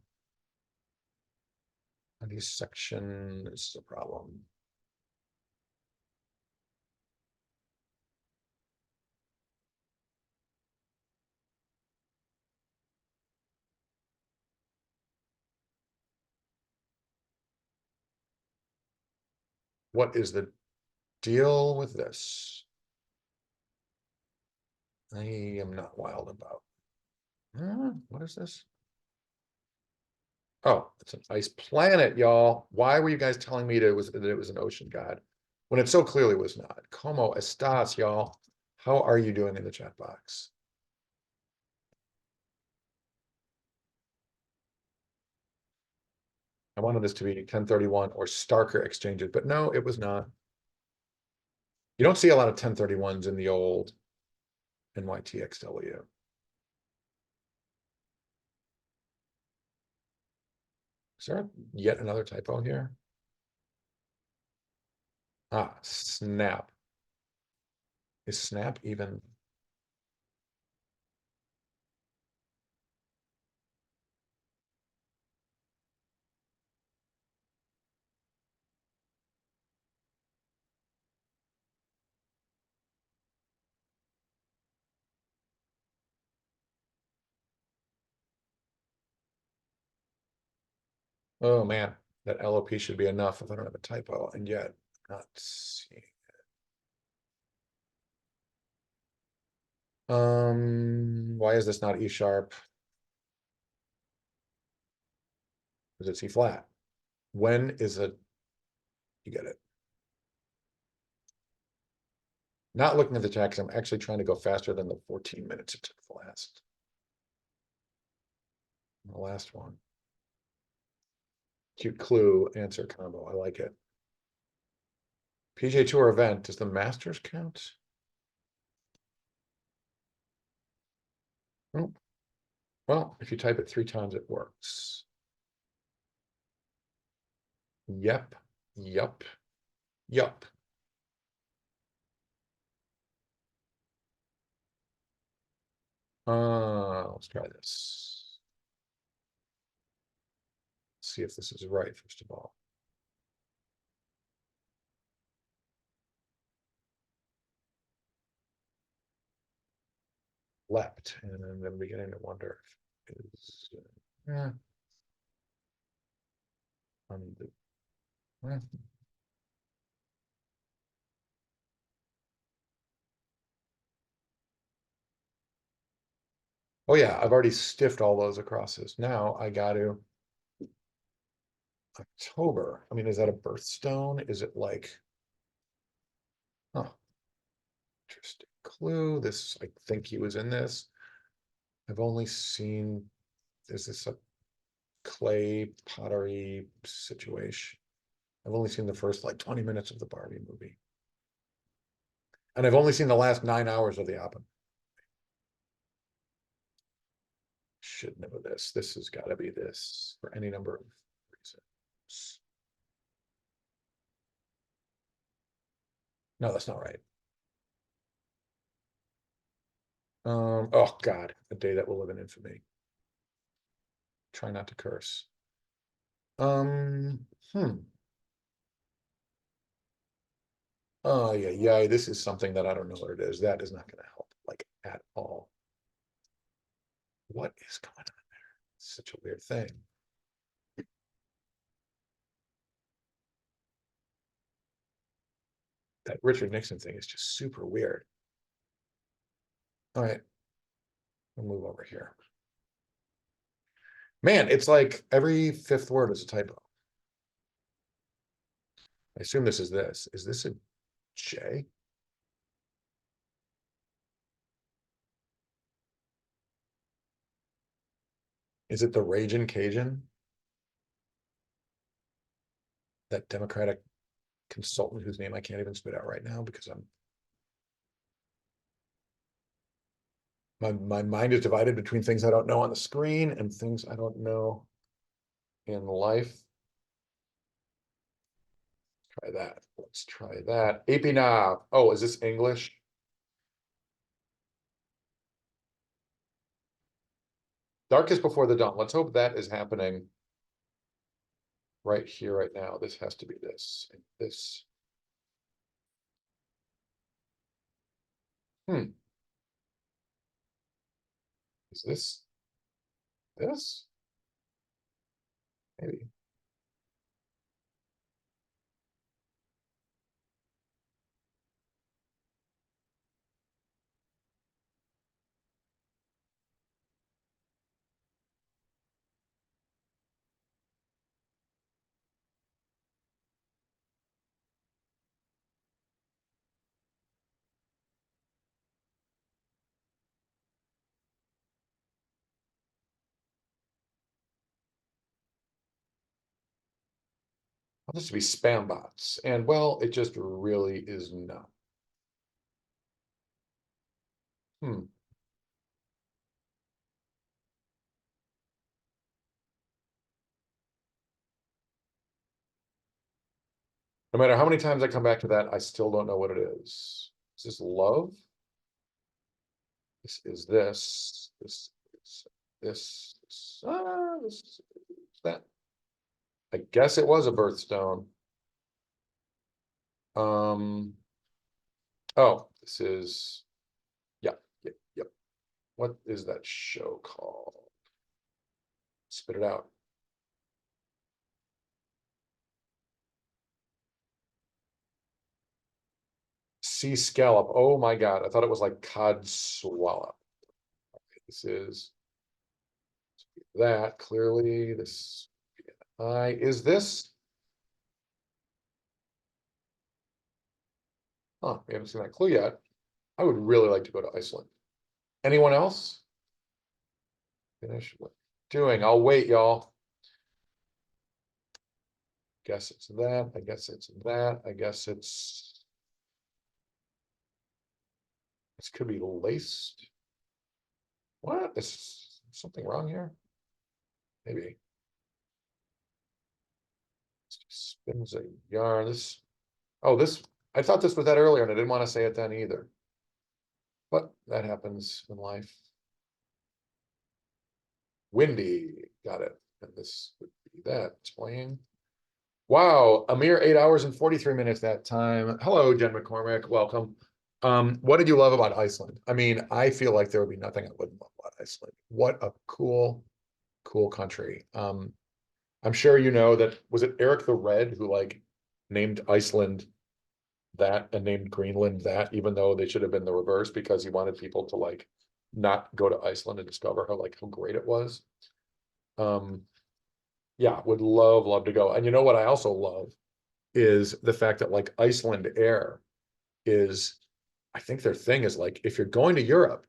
Speaker 6: Any section is a problem. What is the deal with this? I am not wild about. What is this? Oh, it's an ice planet, y'all. Why were you guys telling me that it was an ocean god when it so clearly was not? Como estas, y'all? How are you doing in the chat box? I wanted this to be 1031 or starker exchanges, but no, it was not. You don't see a lot of 1031s in the old NYTXW. Is there yet another typo here? Ah, snap. Is snap even? Oh, man, that LOP should be enough if I don't have a typo, and yet not seeing. Why is this not E sharp? Because it's E flat. When is it? You get it. Not looking at the chat, 'cause I'm actually trying to go faster than the 14 minutes it took the last. The last one. Cute clue answer combo. I like it. PGA Tour event. Does the Masters count? Oh. Well, if you type it 3 times, it works. Yep. Yup. Yup. Let's try this. See if this is right, first of all. Leapt, and I'm beginning to wonder if it is undo. Oh yeah, I've already stiffed all those across this. Now I got to October. I mean, is that a birthstone? Is it like, oh, interesting clue. This, I think he was in this. I've only seen, is this a clay pottery situation? I've only seen the first like 20 minutes of the Barbie movie. And I've only seen the last 9 hours of the album. Should know this. This has got to be this for any number of reasons. No, that's not right. Oh God, a day that will live in infamy. Try not to curse. Hmm. Oh yeah, this is something that I don't know what it is. That is not going to help, like, at all. What is going on there? It's such a weird thing. That Richard Nixon thing is just super weird. All right, we'll move over here. Man, it's like every 5th word is a typo. I assume this is this. Is this a J? Is it the Ragin' Cajun? That Democratic consultant whose name I can't even spit out right now because my mind is divided between things I don't know on the screen and things I don't know in life. Try that. Let's try that. Apinav. Oh, is this English? Darkest before the dawn. Let's hope that is happening right here, right now. This has to be this. This. Is this? This? Maybe. This to be spam bots. And well, it just really is not. No matter how many times I come back to that, I still don't know what it is. Is this love? This is this. This is this. This is that. I guess it was a birthstone. Oh, this is, yep. What is that show called? Spit it out. sea scallop. Oh my God, I thought it was like cod swallop. This is that clearly this is this. Oh, we haven't seen that clue yet. I would really like to go to Iceland. Anyone else? Finish what you're doing. I'll wait, y'all. Guess it's that. I guess it's that. I guess it's. This could be laced. What? Is something wrong here? Maybe. Spins a yarn. This. Oh, this. I thought this was that earlier, and I didn't want to say it then either. But that happens in life. Windy. Got it. And this would be that. It's playing. Wow, a mere 8 hours and 43 minutes that time. Hello, Jen McCormick. Welcome. What did you love about Iceland? I mean, I feel like there would be nothing I wouldn't love about Iceland. What a cool, cool country. I'm sure you know that, was it Eric the Red who like named Iceland that and named Greenland that, even though they should have been the reverse because he wanted people to like not go to Iceland and discover how great it was. Yeah, would love to go. And you know what I also love is the fact that like Iceland Air is, I think their thing is like, if you're going to Europe,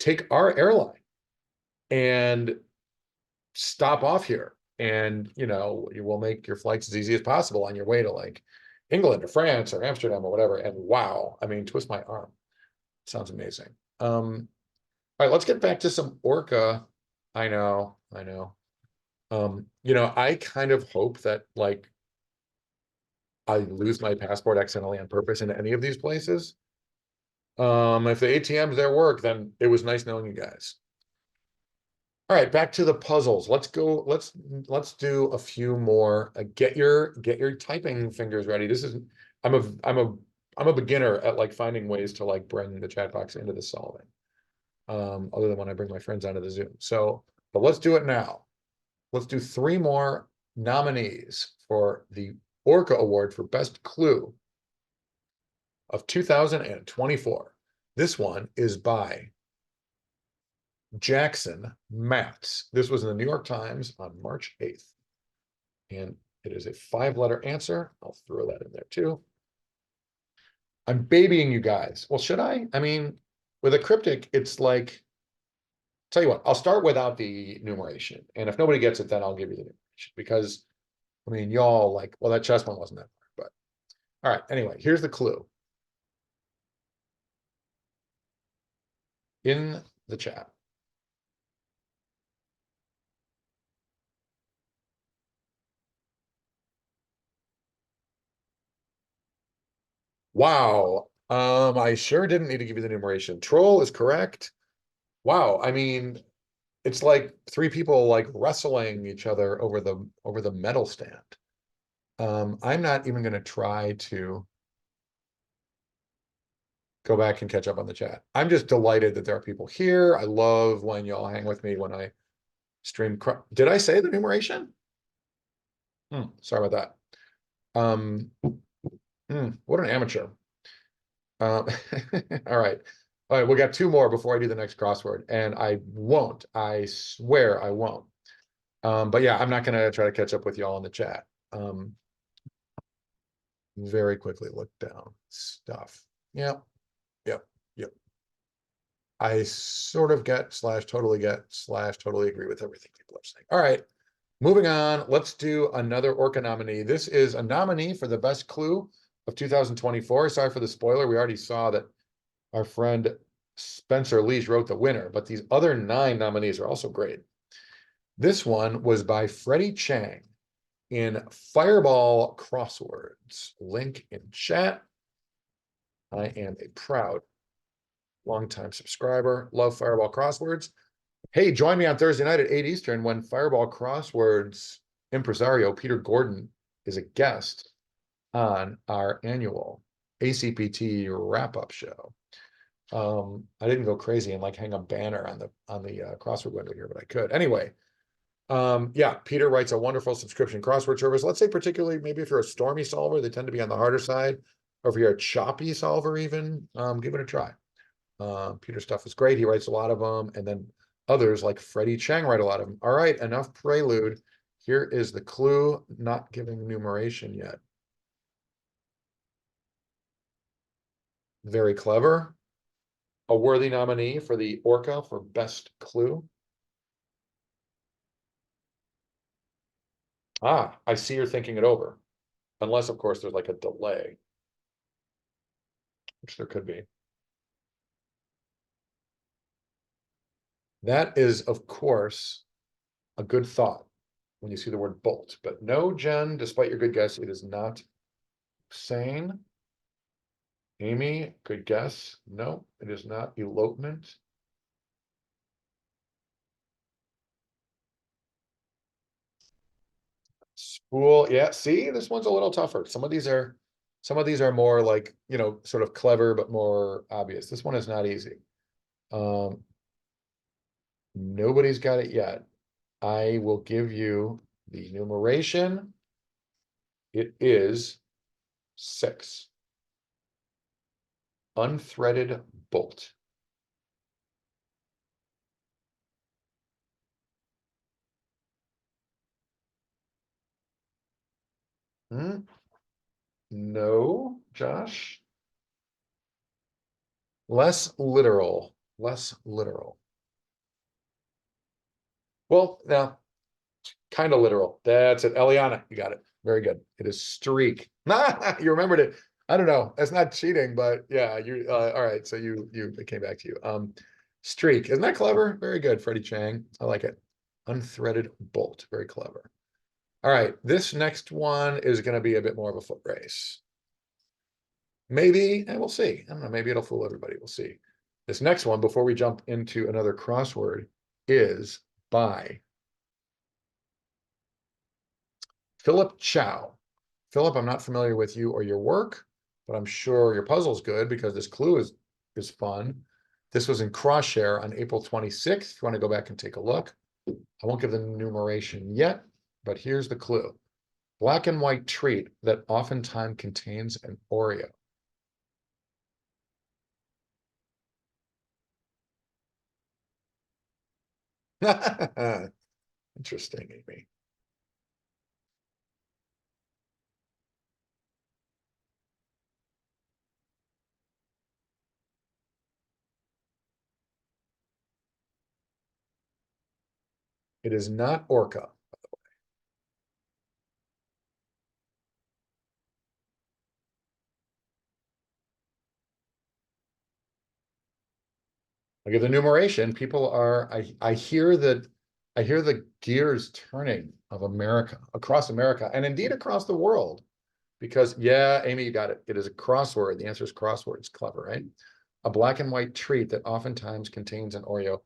Speaker 6: take our airline and stop off here. And, you know, you will make your flights as easy as possible on your way to like England or France or Amsterdam or whatever. And wow, I mean, twist my arm. Sounds amazing. All right, let's get back to some Orca. I know. You know, I kind of hope that like I lose my passport accidentally on purpose into any of these places. If the ATMs there work, then it was nice knowing you guys. All right, back to the puzzles. Let's go. Let's do a few more. Get your typing fingers ready. This is I'm a beginner at like finding ways to like bring the chat box into the solving. Other than when I bring my friends onto the Zoom. So, but let's do it now. Let's do 3 more nominees for the Orca Award for Best Clue of 2024. This one is by Jackson Matz. This was in the New York Times on March 8th. And it is a 5-letter answer. I'll throw that in there too. I'm babying you guys. Well, should I? I mean, with a cryptic, it's like, tell you what, I'll start without the numeration. And if nobody gets it, then I'll give you the numeration. Because, I mean, y'all like, well, that chess one wasn't that hard. But, all right, anyway, here's the clue. In the chat. Wow. I sure didn't need to give you the numeration. Troll is correct. Wow. I mean, it's like 3 people like wrestling each other over the medal stand. I'm not even going to try to go back and catch up on the chat. I'm just delighted that there are people here. I love when y'all hang with me when I stream. Did I say the numeration? Sorry about that. What an amateur. All right. All right, we got 2 more before I do the next crossword, and I swear I won't. But yeah, I'm not gonna try to catch up with y'all in the chat. Very quickly look down stuff. Yep. I sort of get / totally agree with everything people are saying. All right, moving on. Let's do another Orca nominee. This is a nominee for the best clue of 2024. Sorry for the spoiler. We already saw that our friend Spencer Leach wrote the winner, but these other 9 nominees are also great. This one was by Freddie Chang in Fireball Crosswords. Link in chat. I am a proud longtime subscriber. Love Fireball Crosswords. Hey, join me on Thursday night at 8 Eastern when Fireball Crosswords impresario Peter Gordon is a guest on our annual ACPT wrap-up show. I didn't go crazy and like hang a banner on the crossword window here, but I could. Anyway, yeah, Peter writes a wonderful subscription crossword service. Let's say particularly maybe if you're a Stormy solver, they tend to be on the harder side. over here at Choppy Solver even, give it a try. Peter's stuff is great. He writes a lot of them, and then others like Freddie Chang write a lot of them. All right, enough prelude. Here is the clue, not giving numeration yet. Very clever. A worthy nominee for the Orca for best clue. Ah, I see you're thinking it over. Unless, of course, there's like a delay. Which there could be. That is, of course, a good thought when you see the word bolt. But no, Jen, despite your good guess, it is not sane. Amy, good guess. No, it is not elopement. Spool, yeah, see, this one's a little tougher. Some of these are more like, you know, sort of clever, but more obvious. This one is not easy. Nobody's got it yet. I will give you the numeration. It is 6. Unthreaded bolt. No, Josh. Less literal. Less literal. Well, now, kind of literal. That's it. Eliana, you got it. Very good. It is streak. You remembered it. I don't know. That's not cheating, but yeah, you all right. So it came back to you. Streak. Isn't that clever? Very good, Freddie Chang. I like it. Unthreaded bolt. Very clever. All right. This next one is going to be a bit more of a foot race. Maybe, and we'll see. I don't know. Maybe it'll fool everybody. We'll see. This next one, before we jump into another crossword, is by Philip Chow. Philip, I'm not familiar with you or your work, but I'm sure your puzzle's good because this clue is fun. This was in Crossshare on April 26th. If you want to go back and take a look. I won't give the numeration yet, but here's the clue. Black and white treat that oftentimes contains an Oreo. Interesting, Amy. It is not Orca. I'll give the numeration. People are, I hear the gears turning of America, across America, and indeed across the world. Because, yeah, Amy, you got it. It is a crossword. The answer is crossword. It's clever, right? A black and white treat that oftentimes contains an Oreo.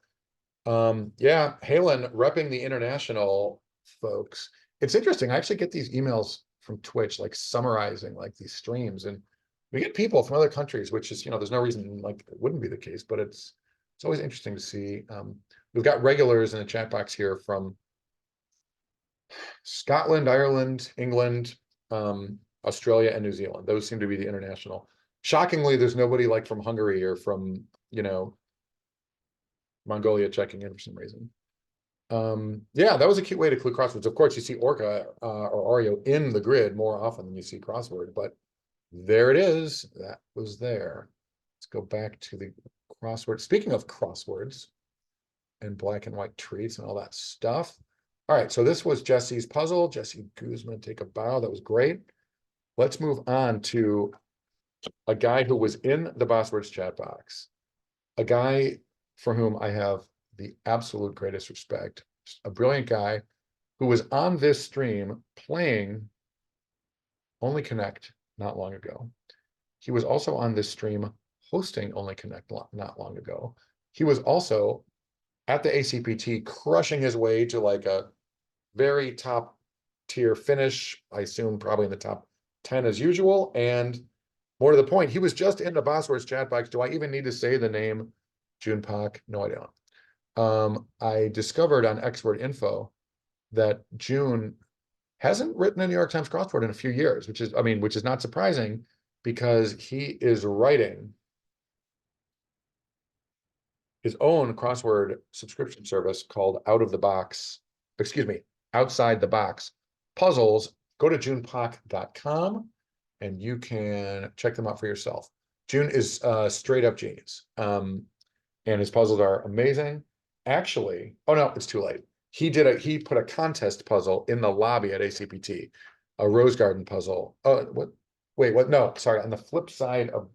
Speaker 6: Yeah, Halen repping the international folks. It's interesting. I actually get these emails from Twitch, like summarizing like these streams, and we get people from other countries, which is, there's no reason like it wouldn't be the case, but it's always interesting to see. We've got regulars in the chat box here from Scotland, Ireland, England, Australia, and New Zealand. Those seem to be the international. Shockingly, there's nobody like from Hungary or from, Mongolia checking in for some reason. Yeah, that was a cute way to clue crosswords. Of course, you see Orca or Oreo in the grid more often than you see crossword, but there it is. That was there. Let's go back to the crossword. Speaking of crosswords and black and white treats and all that stuff. All right, so this was Jesse's puzzle. Jesse Guzman, take a bow. That was great. Let's move on to a guy who was in the Boswords chat box. A guy for whom I have the absolute greatest respect. A brilliant guy who was on this stream playing Only Connect not long ago. He was also on this stream hosting Only Connect not long ago. He was also at the ACPT crushing his way to like a very top tier finish. I assume probably in the top 10 as usual. And more to the point, he was just in the Boswords chat box. Do I even need to say the name June Pak? No, I don't. I discovered on Expert Info that June hasn't written a New York Times crossword in a few years, which is not surprising because he is writing his own crossword subscription service called Outside the Box Puzzles. Go to junepock.com and you can check them out for yourself. June is straight up genius. And his puzzles are amazing. Actually, oh no, it's too late. He put a contest puzzle in the lobby at ACPT, a rose garden puzzle. What? Wait, what? No, sorry. On the flip side of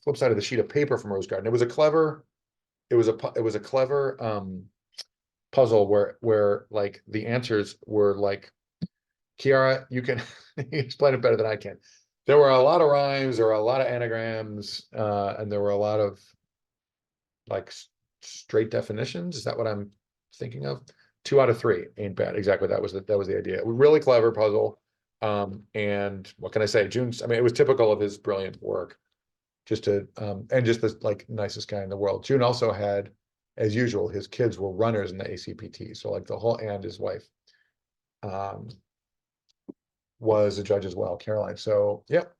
Speaker 6: the sheet of paper from Rose Garden, it was a clever puzzle where like the answers were like, Kiara, you can explain it better than I can. There were a lot of rhymes, there were a lot of anagrams, and there were a lot of like straight definitions. Is that what I'm thinking of? 2 out of 3 ain't bad. Exactly. That was the idea. Really clever puzzle. And what can I say? I mean, it was typical of his brilliant work. Just the like nicest guy in the world. June also had, as usual, his kids were runners in the ACPT. So like and his wife was a judge as well, Caroline. So yep.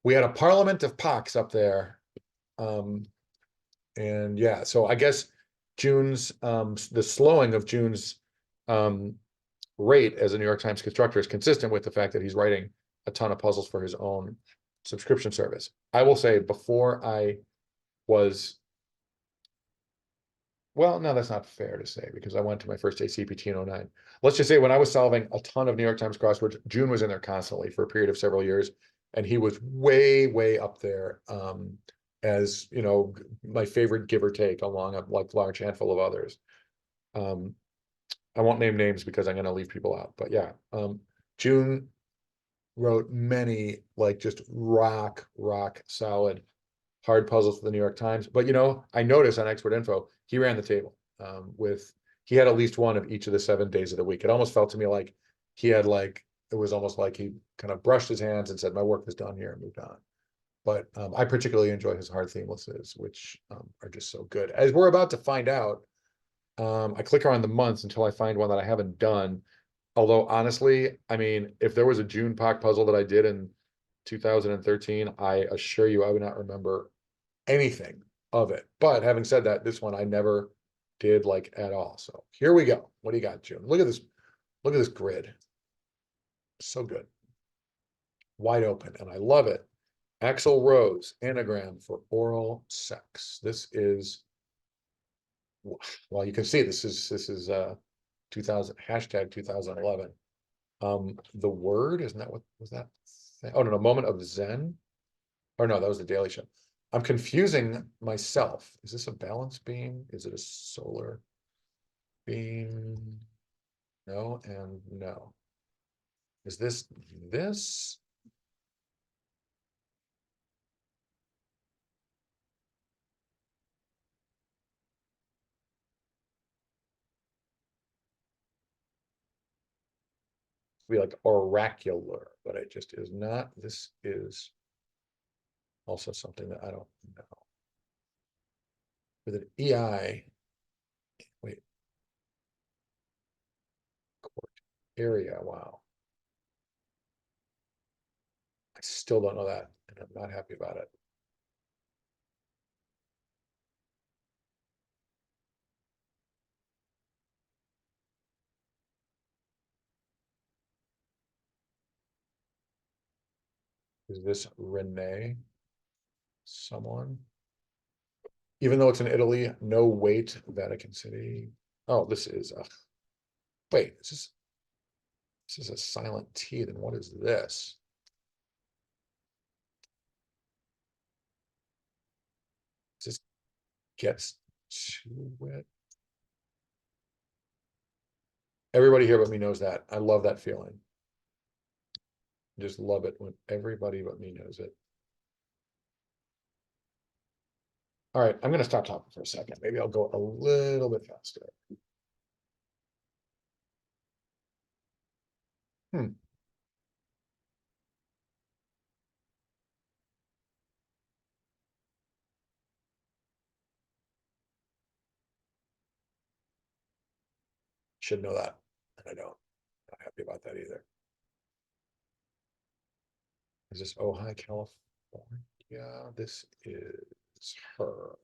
Speaker 6: We had a parliament of POCs up there. And yeah, so I guess the slowing of June's rate as a New York Times constructor is consistent with the fact that he's writing a ton of puzzles for his own subscription service. I will say before I was, well, no, that's not fair to say because I went to my first ACPT in 09. Let's just say when I was solving a ton of New York Times crosswords, June was in there constantly for a period of several years, and he was way, way up there. As you know, my favorite give or take, along a like large handful of others. I won't name names because I'm going to leave people out, but yeah, June wrote many like just rock solid hard puzzles for the New York Times. But you know, I noticed on Expert Info he ran the table he had at least one of each of the 7 days of the week. It almost felt to me like he had like it was almost like he kind of brushed his hands and said, "My work is done here," and moved on. But I particularly enjoy his hard themelesses, which are just so good. As we're about to find out, I click around the months until I find one that I haven't done. Although honestly, I mean, if there was a June Pak puzzle that I did in 2013, I assure you I would not remember anything of it. But having said that, this one I never did like at all. So here we go. What do you got, June? Look at this. Look at this grid. So good. Wide open, and I love it. Axl Rose, anagram for oral sex. This is, well, you can see this is 2000 hashtag 2011. The word, isn't that what was that thing? Oh no, moment of Zen. Or no, that was the Daily Show. I'm confusing myself. Is this a balance beam? Is it a solar beam? No, and no. Is this? Be like oracular, but it just is not. This is also something that I don't know. With an EI, wait, court area, wow. I still don't know that, and I'm not happy about it. Is this Renee? Someone? Even though it's in Italy, no wait, Vatican City. Oh, this is wait, this is a silent T, then what is this? This gets to it. Everybody here but me knows that. I love that feeling. Just love it when everybody but me knows it. All right, I'm going to stop talking for a second. Maybe I'll go a little bit faster. Should know that, and I don't. Not happy about that either. Is this Ojai, California? This is her.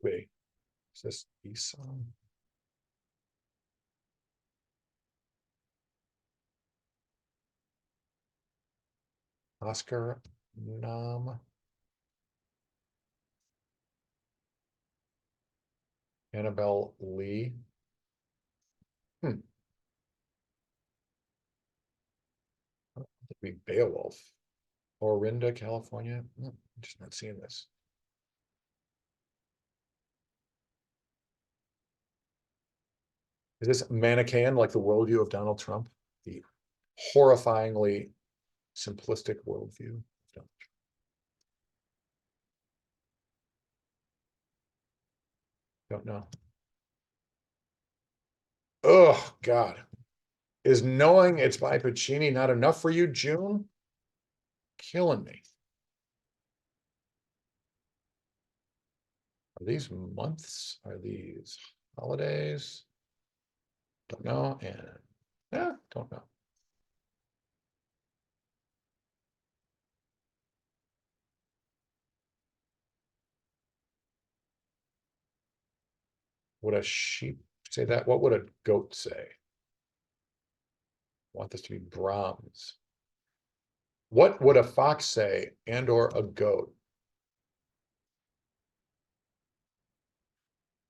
Speaker 6: Wait, is this Isan? Oscar Nam. Annabelle Lee. Hmm. Be Beowulf. Orinda, California. I'm just not seeing this. Is this Manichaean like the worldview of Donald Trump? The horrifyingly simplistic worldview. Don't know. Oh, God. Is knowing it's by Puccini not enough for you, June? Killing me. Are these months? Are these holidays? Don't know. And yeah, don't know. Would a sheep say that? What would a goat say? I want this to be Brahms. What would a fox say and or a goat?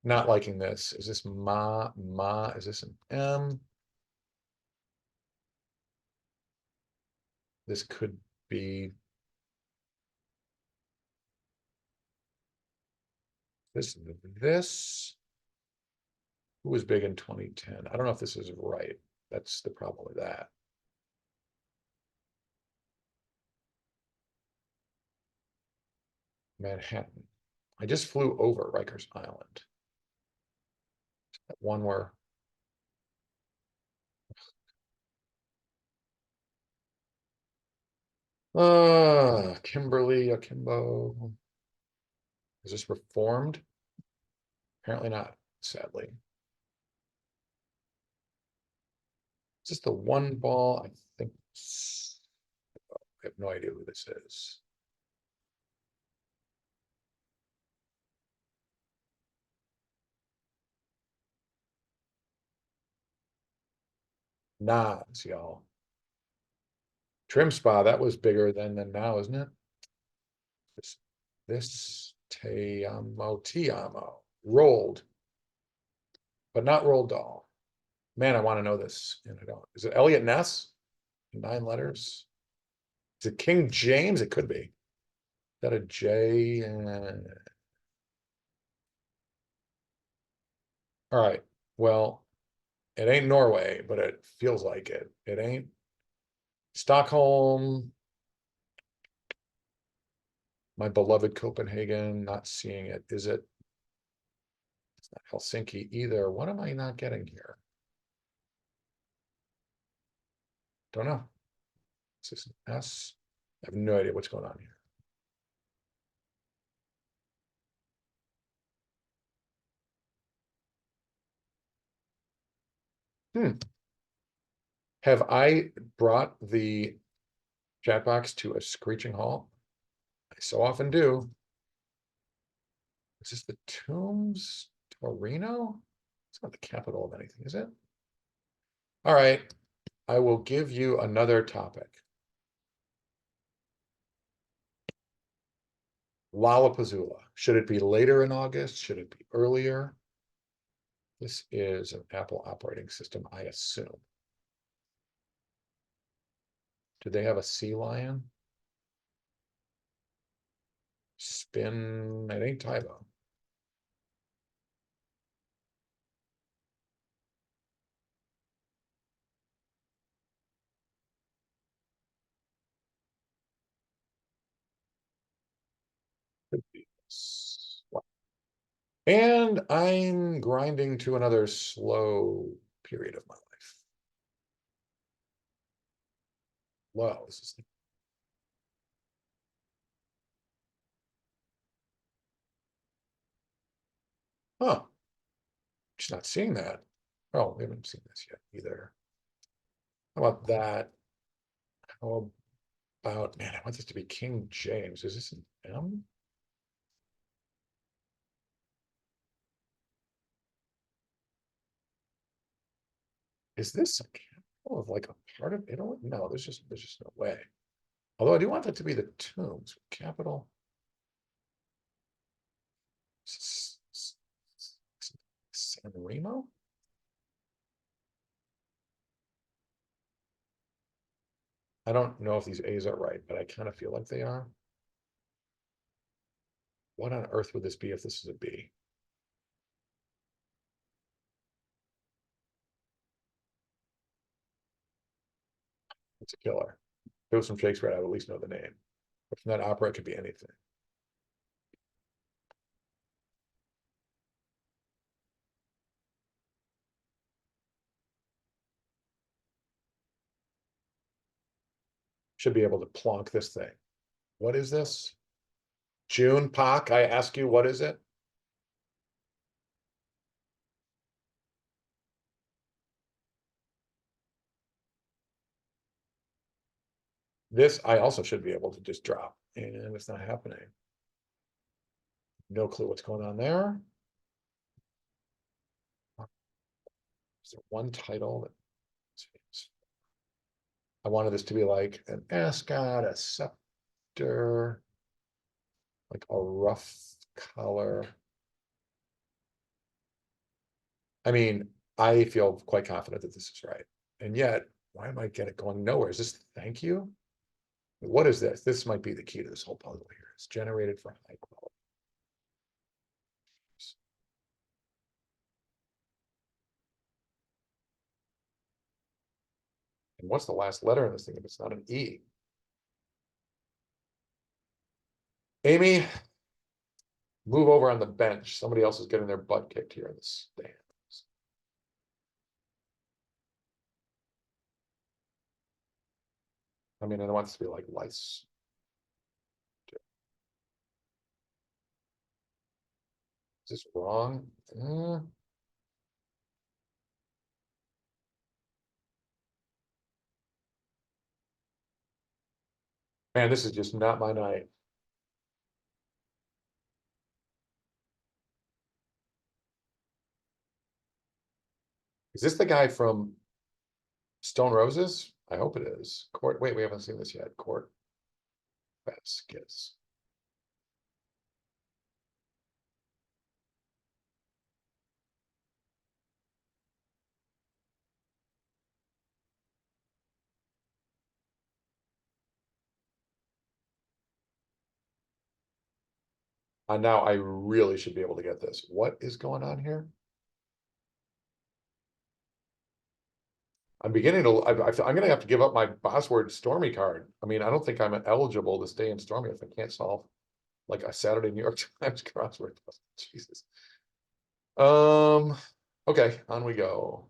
Speaker 6: Not liking this. Is this ma? Is this an M? This could be this. Who was big in 2010? I don't know if this is right. That's the problem with that. Manhattan. I just flew over Rikers Island. That one where Kimberly Akimbo. Is this reformed? Apparently not, sadly. Is this the one ball? I think I have no idea who this is. Nas, y'all. Trim Spa, that was bigger than now, isn't it? This Te Amo. Rolled, but not rolled doll. Man, I want to know this, and I don't. Is it Elliot Ness? 9 letters. Is it King James? It could be. Is that a J? All right. Well, it ain't Norway, but it feels like it. It ain't Stockholm. My beloved Copenhagen, not seeing it. Is it? It's not Helsinki either. What am I not getting here? Don't know. Is this an S? I have no idea what's going on here. Have I brought the Jackbox to a screeching halt? I so often do. Is this the Tombs Torino? It's not the capital of anything, is it? All right. I will give you another topic. Lollapuzzoola. Should it be later in August? Should it be earlier? This is an Apple operating system, I assume. Do they have a sea lion? Spin, it ain't Tybo. Could be this. And I'm grinding to another slow period of my life. Wow, this is. Huh. Just not seeing that. Oh, we haven't seen this yet either. How about that? How about, man, I want this to be King James. Is this an M? Is this a capital of like a part of Italy? No, there's just no way. Although I do want that to be the tombs, capital. San Remo? I don't know if these A's are right, but I kind of feel like they are. What on earth would this be if this is a B? It's a killer. If it was from Shakespeare, I would at least know the name. But from that opera, it could be anything. Should be able to plonk this thing. What is this? June Pak, I ask you, what is it? This I also should be able to just drop, and it's not happening. No clue what's going on there. Is there one title that I wanted this to be like an ascot, a scepter, like a rough color. I mean, I feel quite confident that this is right. And yet, why am I getting going nowhere? Is this thank you? What is this? This might be the key to this whole puzzle here. It's generated for high quality. And what's the last letter in this thing if it's not an E? Amy, move over on the bench. Somebody else is getting their butt kicked here in the stands. I mean, I don't want this to be like lice. Is this wrong? Man, this is just not my night. Is this the guy from Stone Roses? I hope it is. Court. Wait, we haven't seen this yet. Court Vasquez. Now I really should be able to get this. What is going on here? I'm beginning to, I'm gonna have to give up my Boswords Stormy card. I mean, I don't think I'm eligible to stay in Stormy if I can't solve like a Saturday New York Times crossword puzzle. Jesus. Okay, on we go.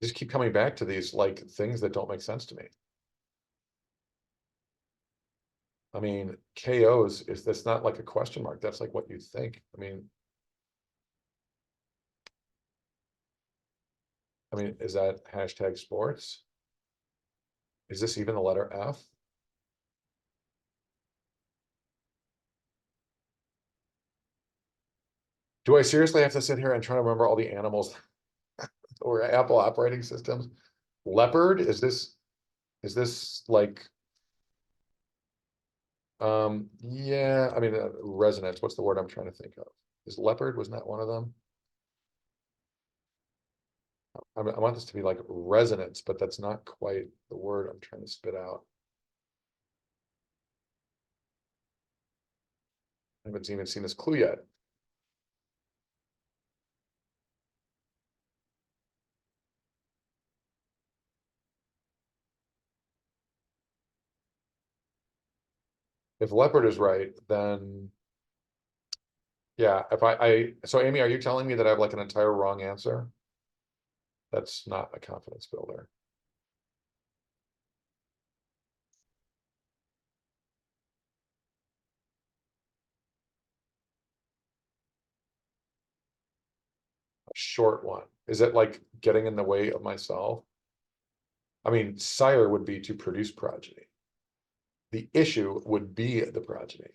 Speaker 6: Just keep coming back to these like things that don't make sense to me. I mean, KOs is that's not like a question mark. That's like what you think. I mean, is that hashtag sports? Is this even the letter F? Do I seriously have to sit here and try to remember all the animals or Apple operating systems? Leopard, is this like, yeah, I mean, resonance, what's the word I'm trying to think of? Is leopard, was not one of them? I want this to be like resonance, but that's not quite the word I'm trying to spit out. I haven't even seen this clue yet. If leopard is right, then Yeah, so Amy, are you telling me that I have like an entire wrong answer? That's not a confidence builder. A short one. Is it like getting in the way of myself? I mean, sire would be to produce progeny. The issue would be the progeny.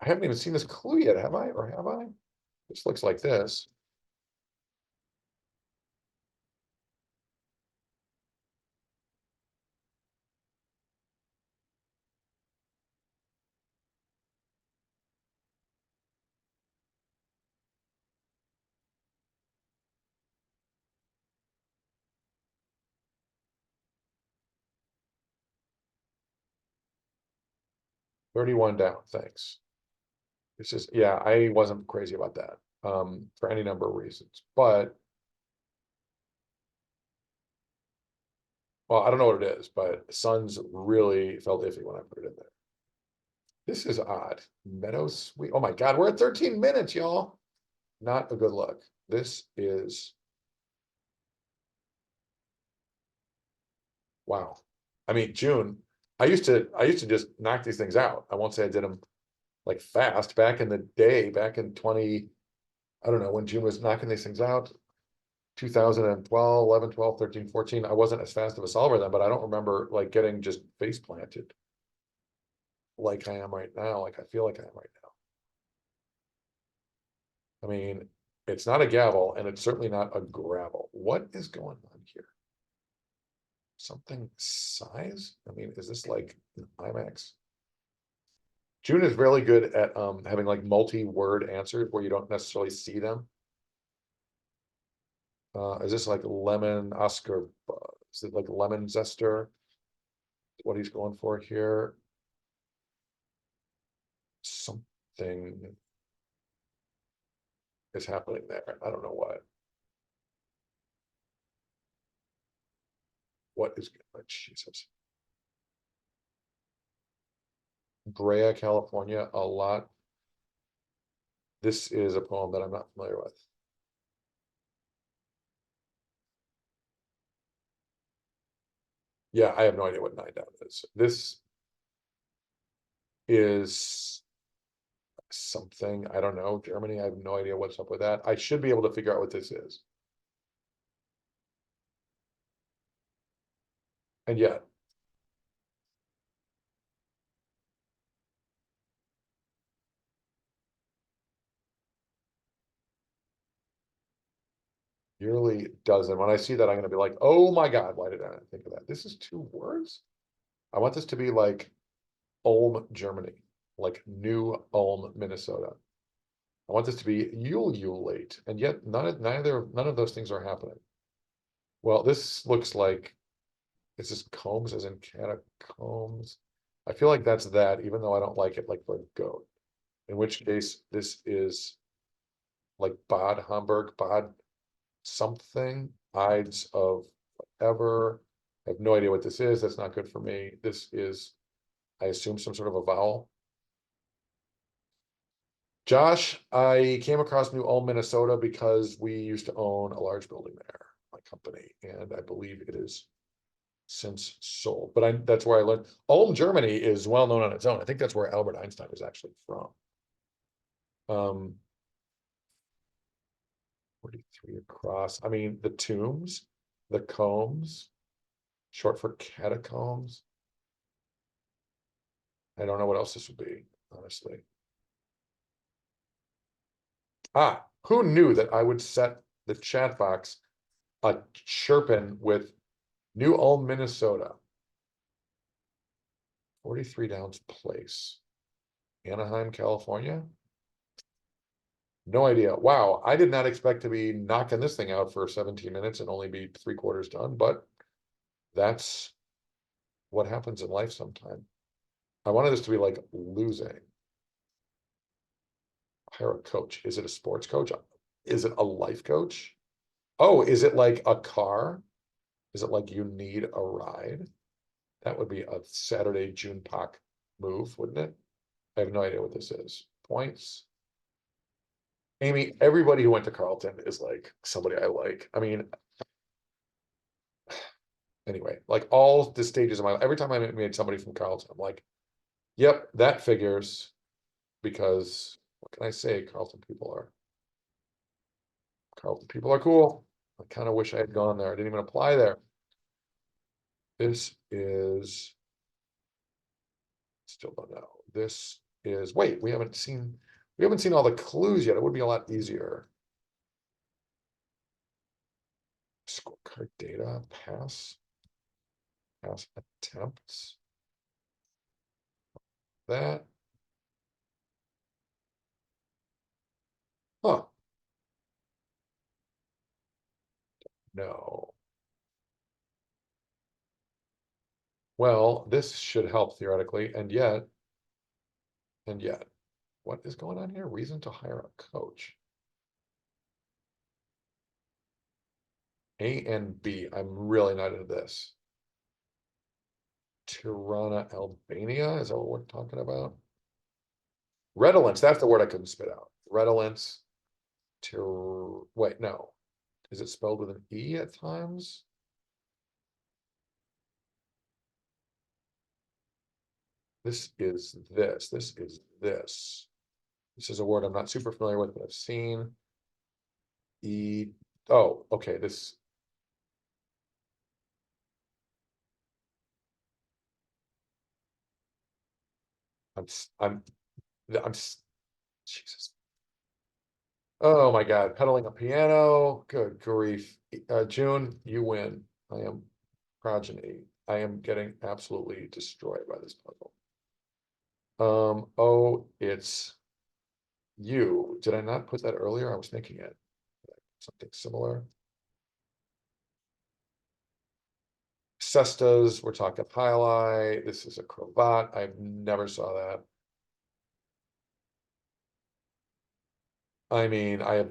Speaker 6: I haven't even seen this clue yet, have I? Or have I? This looks like this. $31 down, thanks. This is, yeah, I wasn't crazy about that, for any number of reasons, but. Well, I don't know what it is, but Suns really felt iffy when I put it in there. This is odd. Meadows Sweet. Oh my God, we're at 13 minutes, y'all. Not a good look. This is. Wow. I mean, June, I used to just knock these things out. I won't say I did them like fast back in the day, back in 20, I don't know, when June was knocking these things out. 2012, 11, 12, 13, 14. I wasn't as fast of a solver then, but I don't remember like getting just face planted like I am right now. Like I feel like I am right now. I mean, it's not a gavel and it's certainly not a gravel. What is going on here? Something size? I mean, is this like an IMAX? June is really good at having like multi-word answers where you don't necessarily see them. Is this like lemon Oscar? Is it like lemon zester? What he's going for here? Something is happening there. I don't know what. What is Jesus? Brea, California, a lot. This is a poem that I'm not familiar with. Yeah, I have no idea what 9 down is. This is something, I don't know, Germany. I have no idea what's up with that. I should be able to figure out what this is. And yet, yearly dozen. When I see that, I'm going to be like, oh my God, why did I not think of that? This is 2 words. I want this to be like Ulm, Germany, like New Ulm, Minnesota. I want this to be ululate, and yet none of those things are happening. Well, this looks like it's just combs as in catacombs. I feel like that's that, even though I don't like it like for a goat. In which case, this is like Bad Hamburg, Bad something, Ides of ever. I have no idea what this is. That's not good for me. This is, I assume, some sort of a vowel. Josh, I came across New Ulm, Minnesota because we used to own a large building there, my company, and I believe it is since sold. But that's where I learned. Ulm, Germany is well known on its own. I think that's where Albert Einstein is actually from. 43 across. I mean, the tombs, the combs, short for catacombs. I don't know what else this would be, honestly. Ah, who knew that I would set the chat box a chirping with New Ulm, Minnesota. 43 Downs Place. Anaheim, California. No idea. Wow, I did not expect to be knocking this thing out for 17 minutes and only be 3/4 done, but that's what happens in life sometime. I wanted this to be like losing. Hire a coach. Is it a sports coach? Is it a life coach? Oh, is it like a car? Is it like you need a ride? That would be a Saturday June Pac move, wouldn't it? I have no idea what this is. Points. Amy, everybody who went to Carleton is like somebody I like. I mean, anyway, like all the stages of my, every time I meet somebody from Carleton, I'm like, yep, that figures. Because what can I say? Carleton people are cool. I kind of wish I had gone there. I didn't even apply there. This is, still don't know. This is, wait, we haven't seen all the clues yet. It would be a lot easier. Scorecard data, pass attempts. That. Huh. No. Well, this should help theoretically, and yet, what is going on here? Reason to hire a coach. A and B, I'm really not into this. Tirana, Albania, is that what we're talking about? Redolence, that's the word I couldn't spit out. Redolence. Wait, no. Is it spelled with an E at times? This is this. This is this. This is a word I'm not super familiar with, but I've seen. Oh, okay. This. I'm Jesus. Oh my God, pedaling a piano. Good grief. June, you win. I am progeny. I am getting absolutely destroyed by this puzzle. Oh, it's you. Did I not put that earlier? I was thinking it. Something similar. Cestas, we're talking highlight. This is a cravat. I never saw that. I mean, I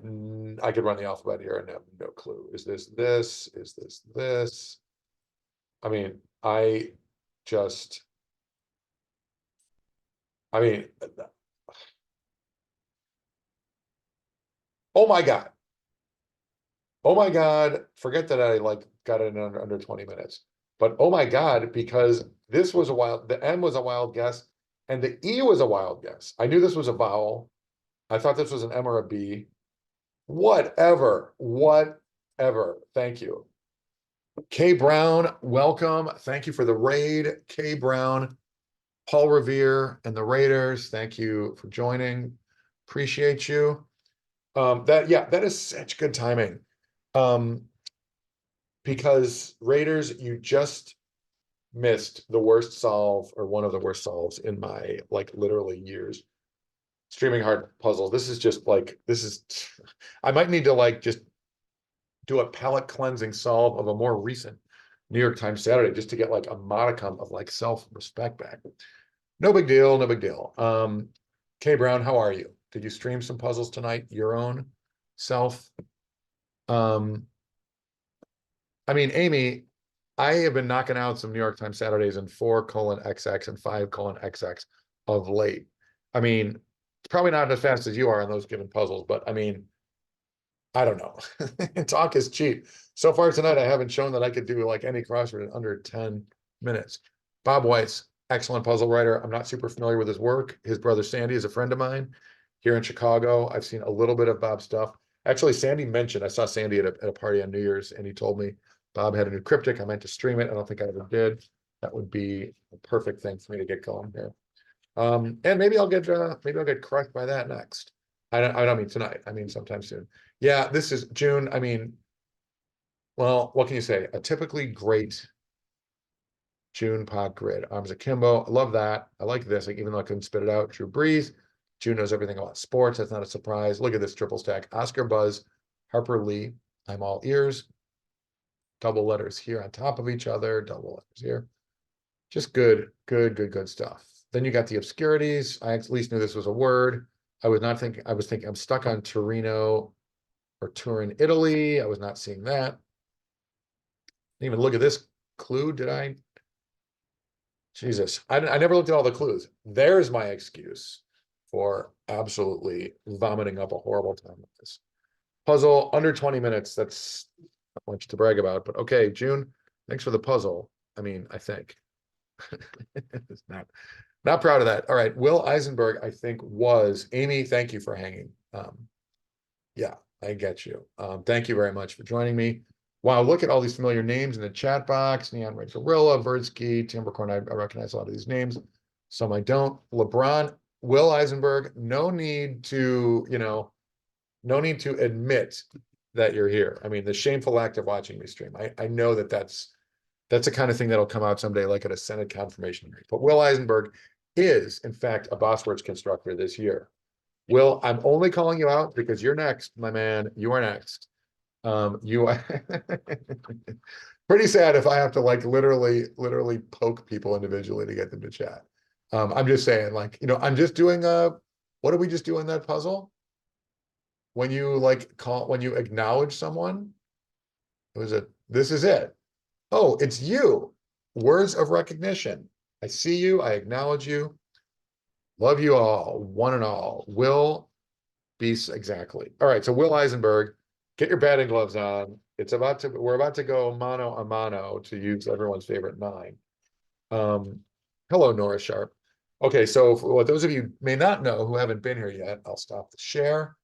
Speaker 6: could run the alphabet here and have no clue. Is this this? Is this this? I mean, just, I mean, oh my God. Oh my God, forget that I like got it in under 20 minutes. But oh my God, because this was the M was a wild guess and the E was a wild guess. I knew this was a vowel. I thought this was an M or a B. Whatever. Thank you. K Brown, welcome. Thank you for the raid. K Brown, Paul Revere, and the Raiders. Thank you for joining. Appreciate you. That is such good timing. Because Raiders, you just missed the worst solve or one of the worst solves in my like literally years streaming hard puzzles. This is just like, I might need to like just do a palate cleansing solve of a more recent New York Times Saturday just to get like a modicum of like self-respect back. No big deal, no big deal. Kay Brown, how are you? Did you stream some puzzles tonight? Your own self? I mean, Amy, I have been knocking out some New York Times Saturdays in 4:XX and 5:XX of late. I mean, it's probably not as fast as you are on those given puzzles, but I mean, I don't know. Talk is cheap. So far tonight, I haven't shown that I could do like any crossword in under 10 minutes. Bob Weiss, excellent puzzle writer. I'm not super familiar with his work. His brother Sandy is a friend of mine here in Chicago. I've seen a little bit of Bob's stuff. Actually, Sandy mentioned, I saw Sandy at a party on New Year's, and he told me Bob had a new cryptic. I meant to stream it. I don't think I ever did. That would be a perfect thing for me to get going here. And maybe I'll get crushed by that next. I don't mean tonight. I mean sometime soon. Yeah, this is June. I mean, well, what can you say? A typically great June pod grid. Arms akimbo. I love that. I like this. Like, even though I couldn't spit it out. Drew Brees. June knows everything about sports. That's not a surprise. Look at this triple stack. Oscar Buzz, Harper Lee. I'm all ears. Double letters here on top of each other. Double letters here. Just good stuff. Then you got the obscurities. I at least knew this was a word. I was thinking I'm stuck on Torino or Turin, Italy. I was not seeing that. Didn't even look at this clue, did I? Jesus, I never looked at all the clues. There's my excuse for absolutely vomiting up a horrible time with this. Puzzle under 20 minutes, that's not much to brag about, but okay, June, thanks for the puzzle. I mean, I think. It's not proud of that. All right, Will Eisenberg, I think was, Amy, thank you for hanging. Yeah, I get you. Thank you very much for joining me. Wow, look at all these familiar names in the chat box. Neon Red Gorilla, Verdsky, Timbercorn. I recognize a lot of these names. Some I don't. LeBron, Will Eisenberg, no need to, no need to admit that you're here. I mean, the shameful act of watching me stream. I know that's the kind of thing that'll come out someday, like at a Senate confirmation hearing. But Will Eisenberg is, in fact, a Boswords constructor this year. Will, I'm only calling you out because you're next, my man. You are next. You pretty sad if I have to like literally poke people individually to get them to chat. I'm just saying, like, I'm just doing what did we just do in that puzzle? When you when you acknowledge someone, this is it. Oh, it's you. Words of recognition. I see you, I acknowledge you. Love you all, one and all. Will Beast, exactly. All right, so Will Eisenberg, get your batting gloves on. We're about to go mano a mano, to use everyone's favorite nine. Hello, Nora Sharp. Okay, so for what those of you may not know who haven't been here yet, I'll stop the share.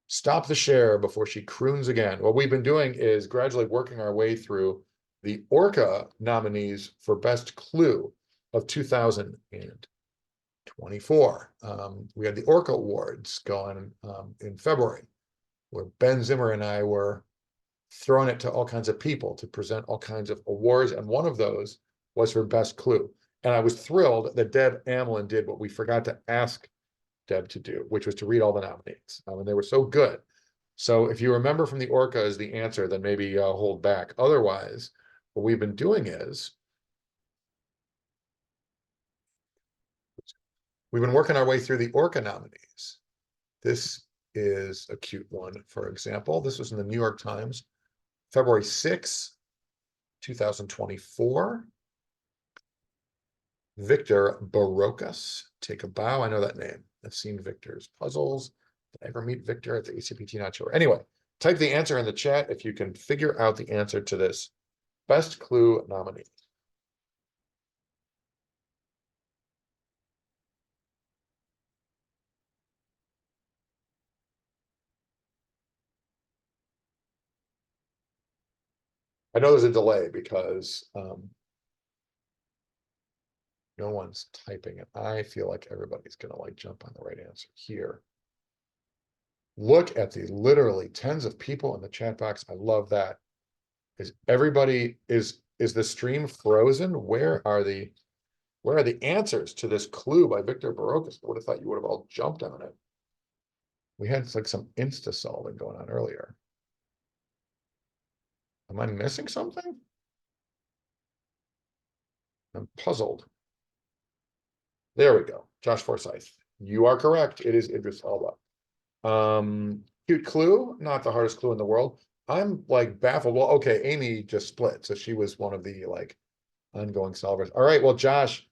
Speaker 6: Stop the share before she croons again. What we've been doing is gradually working our way through the Orca nominees for Best Clue of 2024. We had the Orca Awards going in February, where Ben Zimmer and I were throwing it to all kinds of people to present all kinds of awards, and one of those was for Best Clue. And I was thrilled that Deb Amlin did what we forgot to ask Deb to do, which was to read all the nominees. And they were so good. So if you remember from the Orca as the answer, then maybe hold back. Otherwise, what we've been doing is we've been working our way through the Orca nominees. This is a cute one, for example. This was in the New York Times, February 6, 2024. Victor Barocas, take a bow. I know that name. I've seen Victor's puzzles. Did I ever meet Victor at the ACPT? Not sure. Anyway, type the answer in the chat if you can figure out the answer to this Best Clue nominee. I know there's a delay because no one's typing it. I feel like everybody's gonna like jump on the right answer here. Look at the literally tens of people in the chat box. I love that. Is the stream frozen? Where are the answers to this clue by Victor Barocas? I would have thought you would have all jumped on it. We had like some insta solving going on earlier. Am I missing something? I'm puzzled. There we go. Josh Forsyth. You are correct. It is Idris Elba. Cute clue, not the hardest clue in the world. I'm like baffled. Well, okay, Amy just split, so she was one of the like ongoing solvers. All right, well, Josh,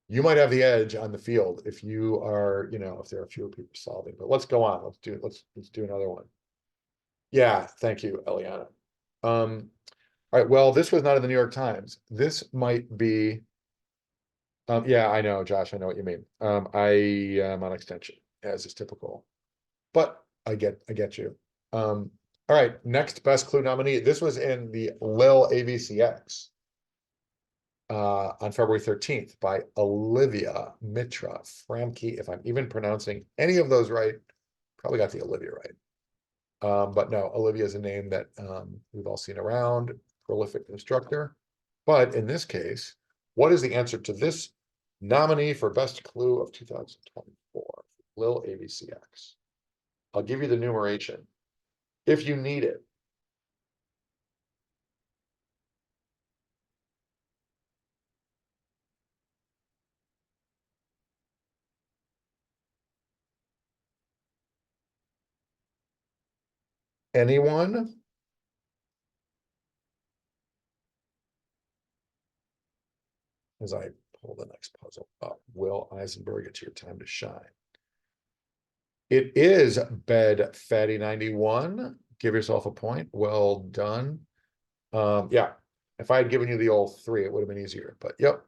Speaker 6: you might have the edge on the field if you are, if there are fewer people solving. But let's go on. Let's do another one. Yeah, thank you, Eliana. All right, well, this was not in the New York Times. This might be. Yeah, I know, Josh. I know what you mean. I am on extension, as is typical. But I get you. All right, next best clue nominee. This was in the Lil AVCX on February 13th by Olivia Mitra Framke. If I'm even pronouncing any of those right, probably got the Olivia right. But no, Olivia is a name that we've all seen around, prolific instructor. But in this case, what is the answer to this nominee for best clue of 2024? Lil AVCX. I'll give you the numeration if you need it. Anyone? as I pull the next puzzle up. Will Eisenberg, it's your time to shine. It is Bed Fatty 91. Give yourself a point. Well done. Yeah, if I had given you the old 3, it would have been easier, but yep.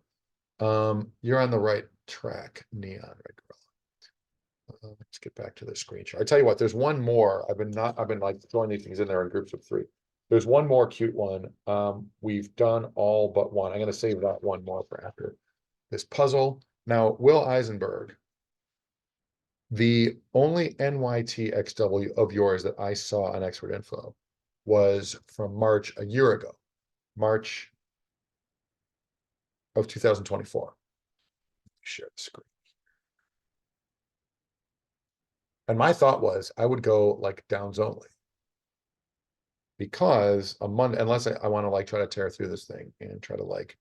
Speaker 6: You're on the right track, Neon Red Gorilla. Let's get back to the screen share. I tell you what, there's one more. I've been like throwing these things in there in groups of 3. There's one more cute one. We've done all but one. I'm going to save that one more for after this puzzle. Now, Will Eisenberg, the only NYTXW of yours that I saw on Expert Info was from March a year ago, March of 2024. Share the screen. And my thought was I would go like downs only. Because a month, unless I want to like try to tear through this thing and try to like,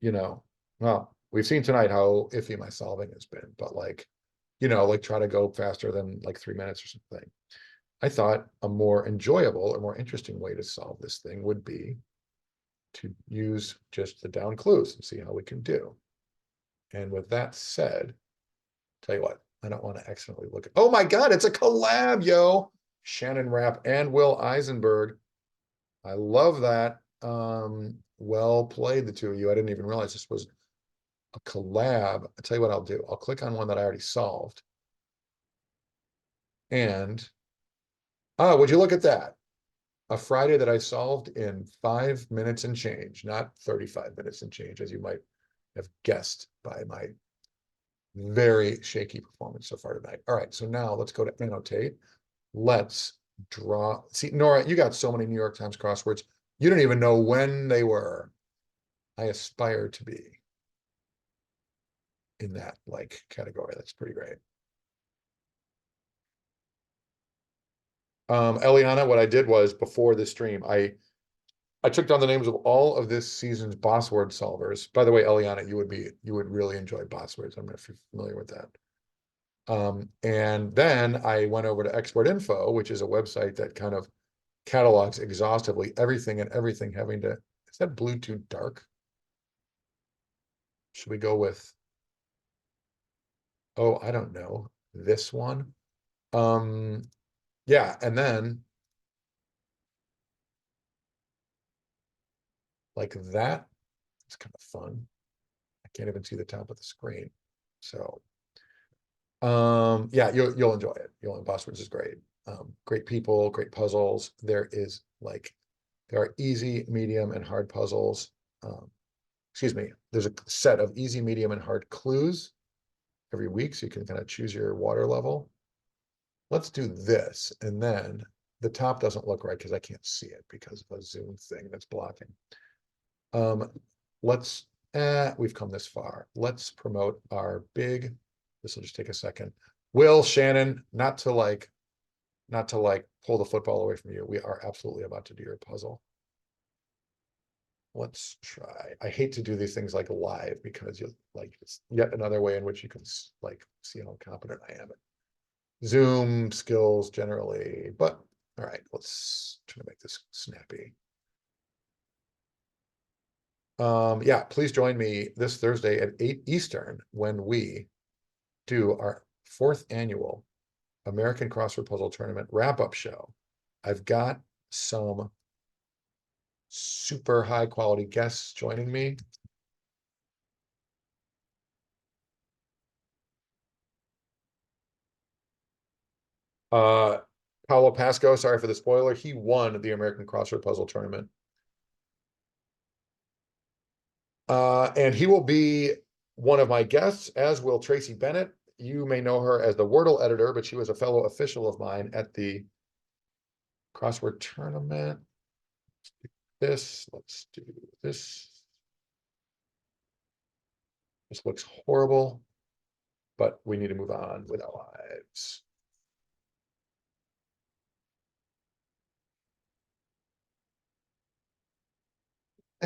Speaker 6: well, we've seen tonight how iffy my solving has been, but like, like try to go faster than like 3 minutes or something. I thought a more enjoyable or more interesting way to solve this thing would be to use just the down clues and see how we can do. And with that said, tell you what, I don't want to accidentally look at, oh my God, it's a collab, yo. Shannon Rapp and Will Eisenberg. I love that. Well played, the two of you. I didn't even realize this was a collab. I'll tell you what I'll do. I'll click on one that I already solved. And, would you look at that? A Friday that I solved in 5 minutes and change, not 35 minutes and change, as you might have guessed by my very shaky performance so far tonight. All right, so now let's go to annotate. Let's draw. See, Nora, you got so many New York Times crosswords. You don't even know when they were. I aspire to be in that like category. That's pretty great. Eliana, what I did was before the stream, I took down the names of all of this season's Bosword solvers. By the way, Eliana, you would really enjoy Boswords. I don't know if you're familiar with that. And then I went over to Expert Info, which is a website that kind of catalogs exhaustively everything and everything having to, is that Bluetooth dark? Should we go with, oh, I don't know, this one? Yeah, and then like that, it's kind of fun. I can't even see the top of the screen. So yeah, you'll enjoy it. Boswords is great. Great people, great puzzles. There are easy, medium, and hard puzzles. Excuse me, there's a set of easy, medium, and hard clues every week, so you can kind of choose your water level. Let's do this, and then the top doesn't look right because I can't see it because of a Zoom thing that's blocking. We've come this far. Let's promote our big, this will just take a second. Will, Shannon, not to pull the football away from you. We are absolutely about to do your puzzle. Let's try. I hate to do these things like live because it's yet another way in which you can like see how competent I am at Zoom skills generally. But all right, let's try to make this snappy. Yeah, please join me this Thursday at 8 Eastern when we do our 4th annual American Crossword Puzzle Tournament wrap-up show. I've got some super high quality guests joining me. Paulo Pasco, sorry for the spoiler, he won the American Crossword Puzzle Tournament. And he will be one of my guests, as will Tracy Bennett. You may know her as the Wordle editor, but she was a fellow official of mine at the crossword tournament. Let's do this. This looks horrible, but we need to move on with our lives.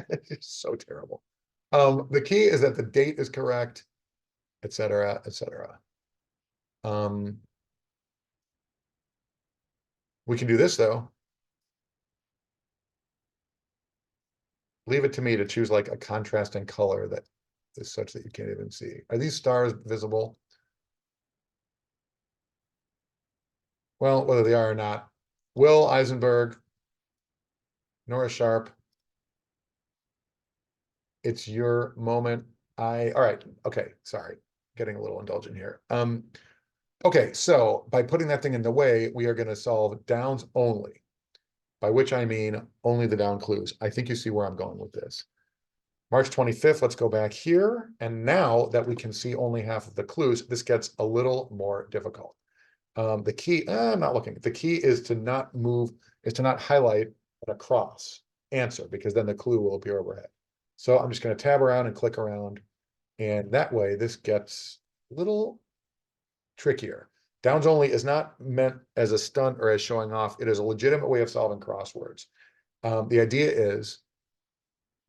Speaker 6: It's so terrible. The key is that the date is correct, etc., etc. We can do this though. Leave it to me to choose like a contrasting color that is such that you can't even see. Are these stars visible? Well, whether they are or not. Will Eisenberg, Nora Sharp. It's your moment. All right, okay, sorry, getting a little indulgent here. Okay, so by putting that thing in the way, we are gonna solve downs only. By which I mean only the down clues. I think you see where I'm going with this. March 25th, let's go back here. And now that we can see only half of the clues, this gets a little more difficult. The key, I'm not looking. The key is to not move, is to not highlight an across answer, because then the clue will appear overhead. So I'm just going to tab around and click around. And that way this gets a little trickier. Downs only is not meant as a stunt or as showing off. It is a legitimate way of solving crosswords. The idea is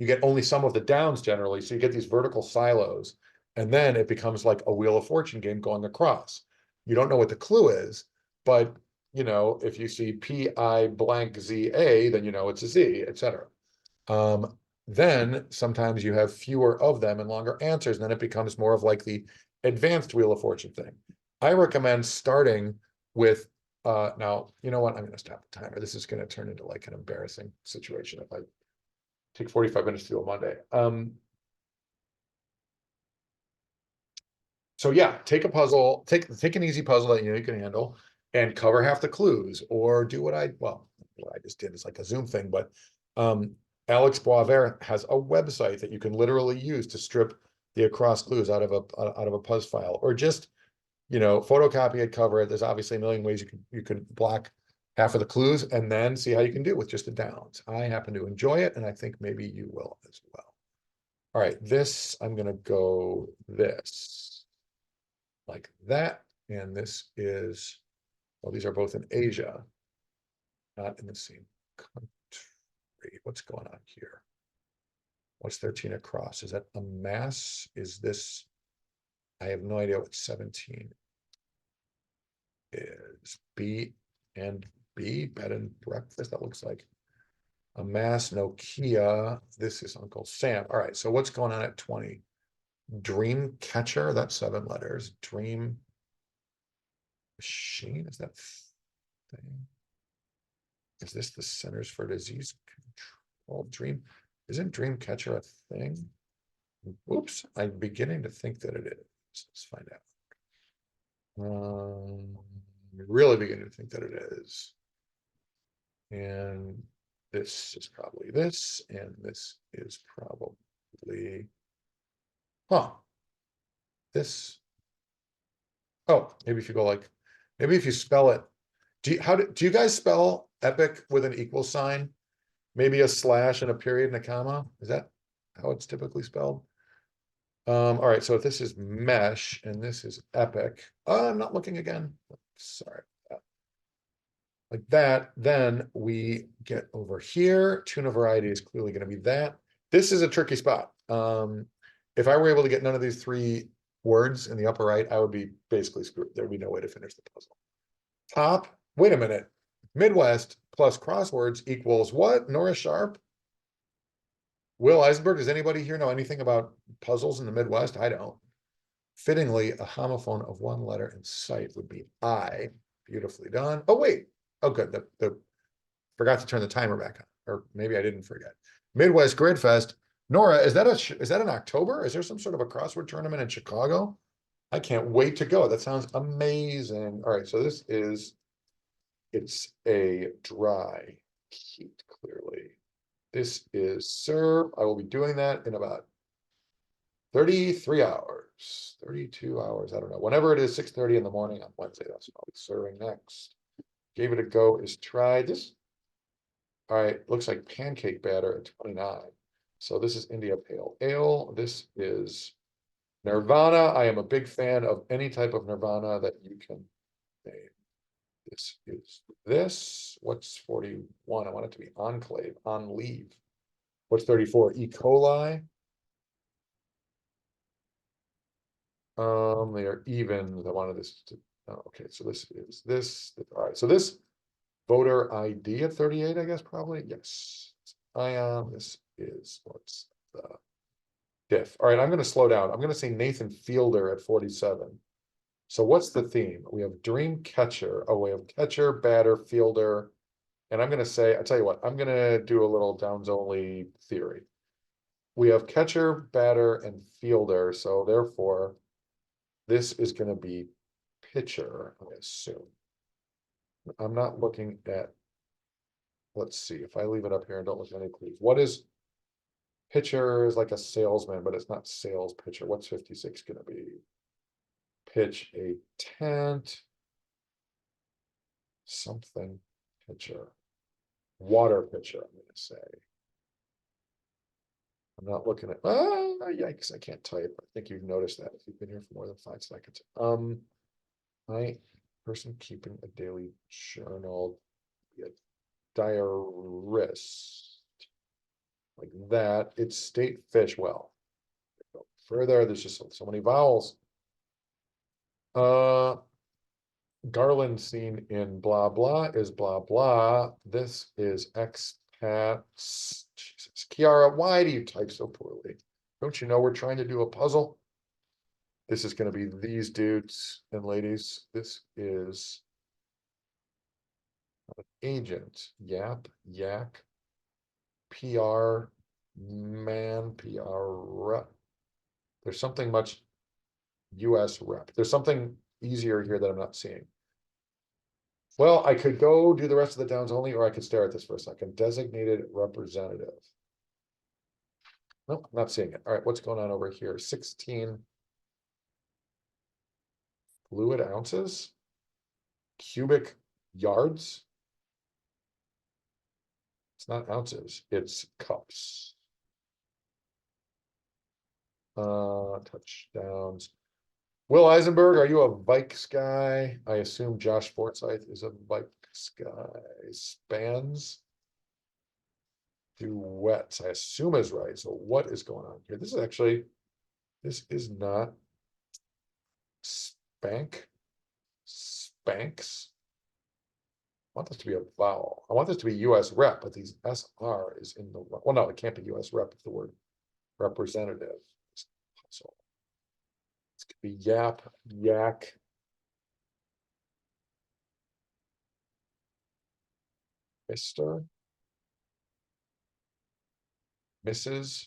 Speaker 6: you get only some of the downs generally, so you get these vertical silos, and then it becomes like a Wheel of Fortune game going across. You don't know what the clue is, but you know, if you see PI blank ZA, then you know it's a Z, etc. Then sometimes you have fewer of them and longer answers, and then it becomes more of like the advanced Wheel of Fortune thing. I recommend starting with now, you know what? I'm gonna stop the timer. This is gonna turn into like an embarrassing situation if I take 45 minutes to do a Monday. So yeah, take a puzzle, take an easy puzzle that you know you can handle and cover half the clues, or do what I just did is like a Zoom thing, but Alex Boisvert has a website that you can literally use to strip the across clues out of a puzz file, or just, you know, photocopy it, cover it. There's obviously a million ways you can block half of the clues and then see how you can do it with just the downs. I happen to enjoy it, and I think maybe you will as well. All right, this, I'm gonna go this like that, and this is, well, these are both in Asia, not in the same country. What's going on here? What's 13 across? Is that a mass? Is this, I have no idea what 17 is. B and B, bed and breakfast, that looks like a mass. Nokia, this is Uncle Sam. All right, so what's going on at 20? Dream catcher, that's 7 letters. Dream machine, is that thing? Is this the Centers for Disease Control? Dream, isn't dream catcher a thing? Oops, I'm beginning to think that it is. Let's find out. Really beginning to think that it is. And this is probably this, and this is probably, huh, this. Oh, maybe if you go like, maybe if you spell it, do you guys spell epic with an equal sign? Maybe a slash and a period and a comma? Is that how it's typically spelled? All right, so if this is mesh and this is epic, I'm not looking again. Sorry. Like that, then we get over here. Tuna variety is clearly going to be that. This is a tricky spot. If I were able to get none of these 3 words in the upper right, I would be basically screwed. There'd be no way to finish the puzzle. Top, wait a minute. Midwest plus crosswords equals what? Nora Sharp? Will Eisenberg, does anybody here know anything about puzzles in the Midwest? I don't. Fittingly, a homophone of 1 letter in sight would be I. Beautifully done. Oh, wait. Oh, good. The forgot to turn the timer back on, or maybe I didn't forget. Midwest Grid Fest. Nora, is that in October? Is there some sort of a crossword tournament in Chicago? I can't wait to go. That sounds amazing. All right, so this is, it's a dry heat, clearly. This is serve. I will be doing that in about 33 hours, 32 hours. I don't know. Whenever it is 6:30 in the morning on Wednesday, that's what I'll be serving next. Gave it a go is tried. This, all right, looks like pancake batter at 29. So this is India Pale Ale. This is Nirvana. I am a big fan of any type of Nirvana that you can name. This is this. What's 41? I want it to be Enclave, on leave. What's 34? E. coli. They are even. I wanted this to, oh, okay, so this is this. All right, so this voter ID at 38, I guess, probably. Yes. Ion, this is what's the diff. All right, I'm gonna slow down. I'm gonna say Nathan Fielder at 47. So what's the theme? We have dream catcher. Oh, we have catcher, batter, fielder. And I'm gonna say, I tell you what, I'm gonna do a little downs only theory. We have catcher, batter, and fielder, so therefore, this is gonna be pitcher, I assume. I'm not looking at. Let's see, if I leave it up here and don't look at any clues, what is? Pitcher is like a salesman, but it's not sales pitcher. What's 56 gonna be? Pitch a tent. Something pitcher. Water pitcher, I'm gonna say. I'm not looking at, yikes, I can't type. I think you've noticed that if you've been here for more than 5 seconds. I, person keeping a daily journal, be a diarist. Like that, it's state fish well. Go further, there's just so many vowels. Garland seen in blah blah is blah blah. This is expats. Jesus, Kiara, why do you type so poorly? Don't you know we're trying to do a puzzle? This is going to be these dudes and ladies. This is an agent. Yap, yak, PR, man, PR rep. There's something much US rep. There's something easier here that I'm not seeing. Well, I could go do the rest of the downs only, or I could stare at this for a second. Designated representative. Nope, not seeing it. All right, what's going on over here? 16 fluid ounces, cubic yards. It's not ounces, it's cups. Touchdowns. Will Eisenberg, are you a Vikes guy? I assume Josh Forsythe is a Vikes guy. Spans. Duets, I assume is right. So what is going on here? This is actually, this is not spank. Spanks. I want this to be a vowel. I want this to be US rep, but these SR is in the, well, no, it can't be US rep if the word representative. So this could be yap, yak. Mr. Mrs.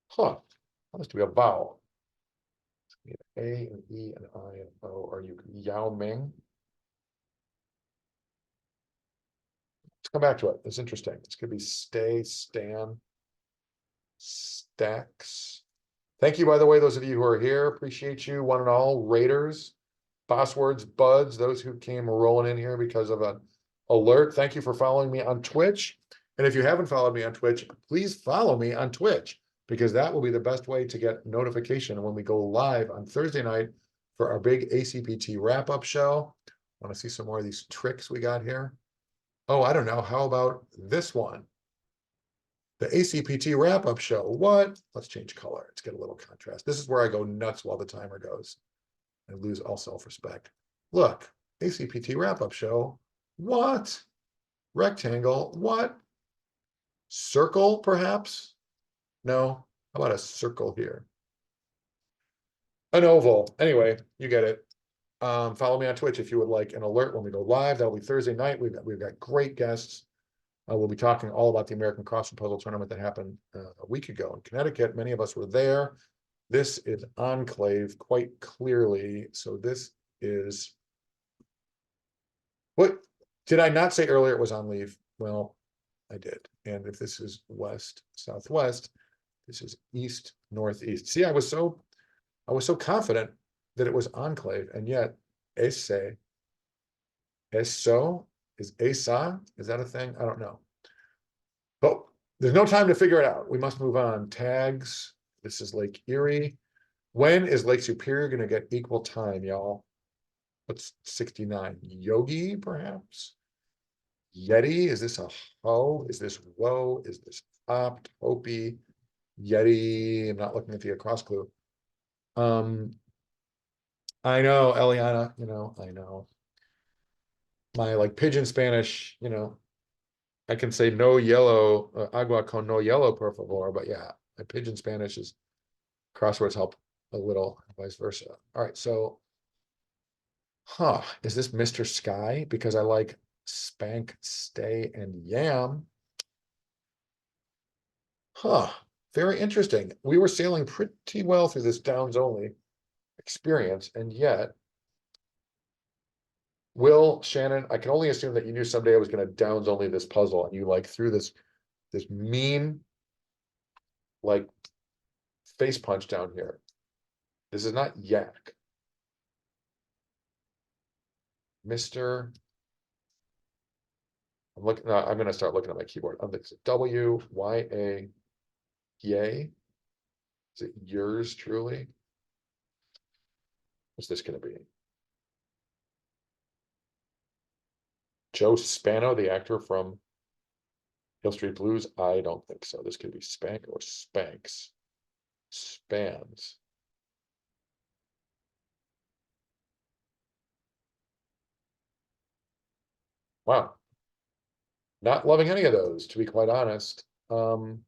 Speaker 6: Huh. That must be a vowel. A and E and I and O. Are you Yao Ming? Let's come back to it. It's interesting. This could be stay, stan, stacks. Thank you, by the way, those of you who are here. Appreciate you, one and all. Raiders, Boswords, buds, those who came rolling in here because of an alert. Thank you for following me on Twitch. And if you haven't followed me on Twitch, please follow me on Twitch, because that will be the best way to get notification when we go live on Thursday night for our big ACPT wrap-up show. Want to see some more of these tricks we got here? Oh, I don't know. How about this one? The ACPT wrap-up show. What? Let's change color. Let's get a little contrast. This is where I go nuts while the timer goes. I lose all self-respect. Look, ACPT wrap-up show. What? Rectangle. What? Circle, perhaps? No. How about a circle here? An oval. Anyway, you get it. Follow me on Twitch if you would like an alert when we go live. That'll be Thursday night. We've got great guests. We'll be talking all about the American Crossword Puzzle Tournament that happened a week ago in Connecticut. Many of us were there. This is Enclave quite clearly. So this is, what did I not say earlier? It was on leave. Well, I did. And if this is west, southwest, this is east, northeast. See, I was so confident that it was Enclave, and yet Esse, Eso, is Esa? Is that a thing? I don't know. But there's no time to figure it out. We must move on. Tags. This is Lake Erie. When is Lake Superior going to get equal time, y'all? What's 69? Yogi, perhaps? Yeti. Is this a ho? Is this woe? Is this opt? Hopi? Yeti. I'm not looking at the across clue. I know, Eliana, I know. My like pigeon Spanish, I can say no yellow, agua con no yellow, por favor, but yeah, my pigeon Spanish is Crosswords help a little, vice versa. All right, so. Huh, is this Mr. Sky? Because I like Spank, Stay, and Yam. Huh, very interesting. We were sailing pretty well through this downs only experience, and yet. Will, Shannon, I can only assume that you knew someday I was gonna downs only this puzzle, and you like threw this mean. Like. Face punch down here. This is not Yak. Mr. I'm looking, no, I'm gonna start looking at my keyboard. I'm thinking W-Y-A. Yay. Is it yours truly? What's this gonna be? Joe Spano, the actor from Hill Street Blues? I don't think so. This could be Spank or Spanks. Spans. Wow. Not loving any of those, to be quite honest. A-E-I-O-U.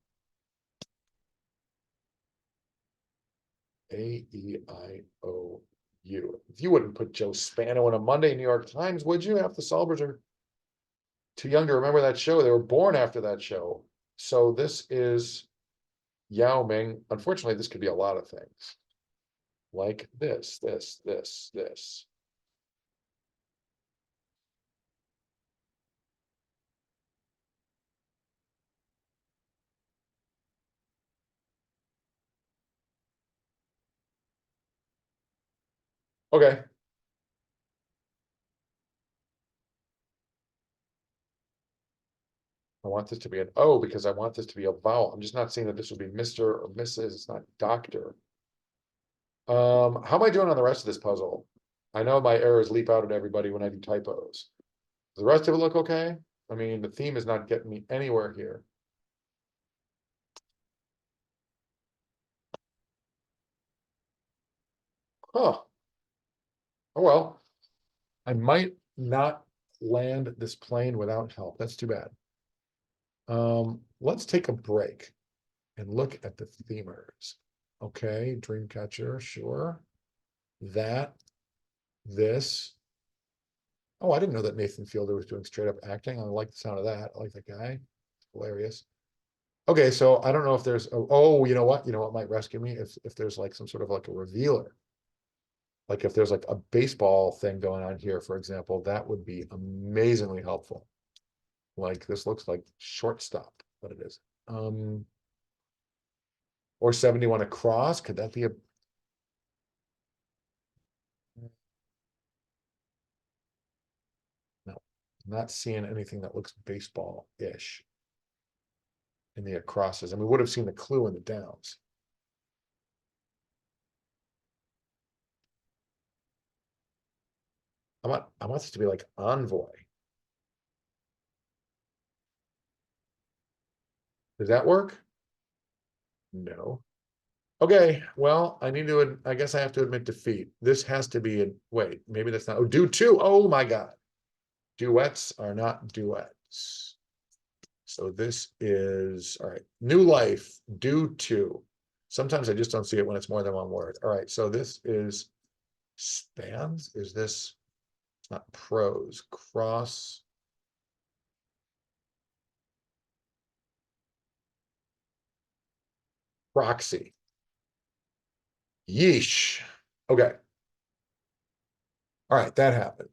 Speaker 6: You wouldn't put Joe Spano in a Monday New York Times, would you? Half the Solvers are too young to remember that show. They were born after that show. So this is Yao Ming. Unfortunately, this could be a lot of things. Like this. Okay. I want this to be an O because I want this to be a vowel. I'm just not seeing that this would be Mr. or Mrs. It's not doctor. How am I doing on the rest of this puzzle? I know my errors leap out at everybody when I do typos. Does the rest of it look okay? I mean, the theme is not getting me anywhere here. Huh. Oh, well. I might not land this plane without help. That's too bad. Let's take a break and look at the themers. Okay, Dreamcatcher, sure. That, this. Oh, I didn't know that Nathan Fielder was doing straight up acting. I like the sound of that. I like that guy. Hilarious. Okay, so I don't know if there's, oh, you know what? You know what might rescue me? If there's like some sort of like a revealer. Like if there's like a baseball thing going on here, for example, that would be amazingly helpful. Like this looks like shortstop, but it is. Or 71 across. Could that be a? No, I'm not seeing anything that looks baseball-ish in the acrosses. And we would have seen the clue in the downs. I want this to be like envoy. Does that work? No. Okay, well, I guess I have to admit defeat. This has to be wait, maybe that's not, do two. Oh my God. Duets are not duets. So this is, all right, new life, do two. Sometimes I just don't see it when it's more than one word. All right, so this is spans. Is this, it's not prose, cross. Proxy. Yeesh. Okay. All right, that happened.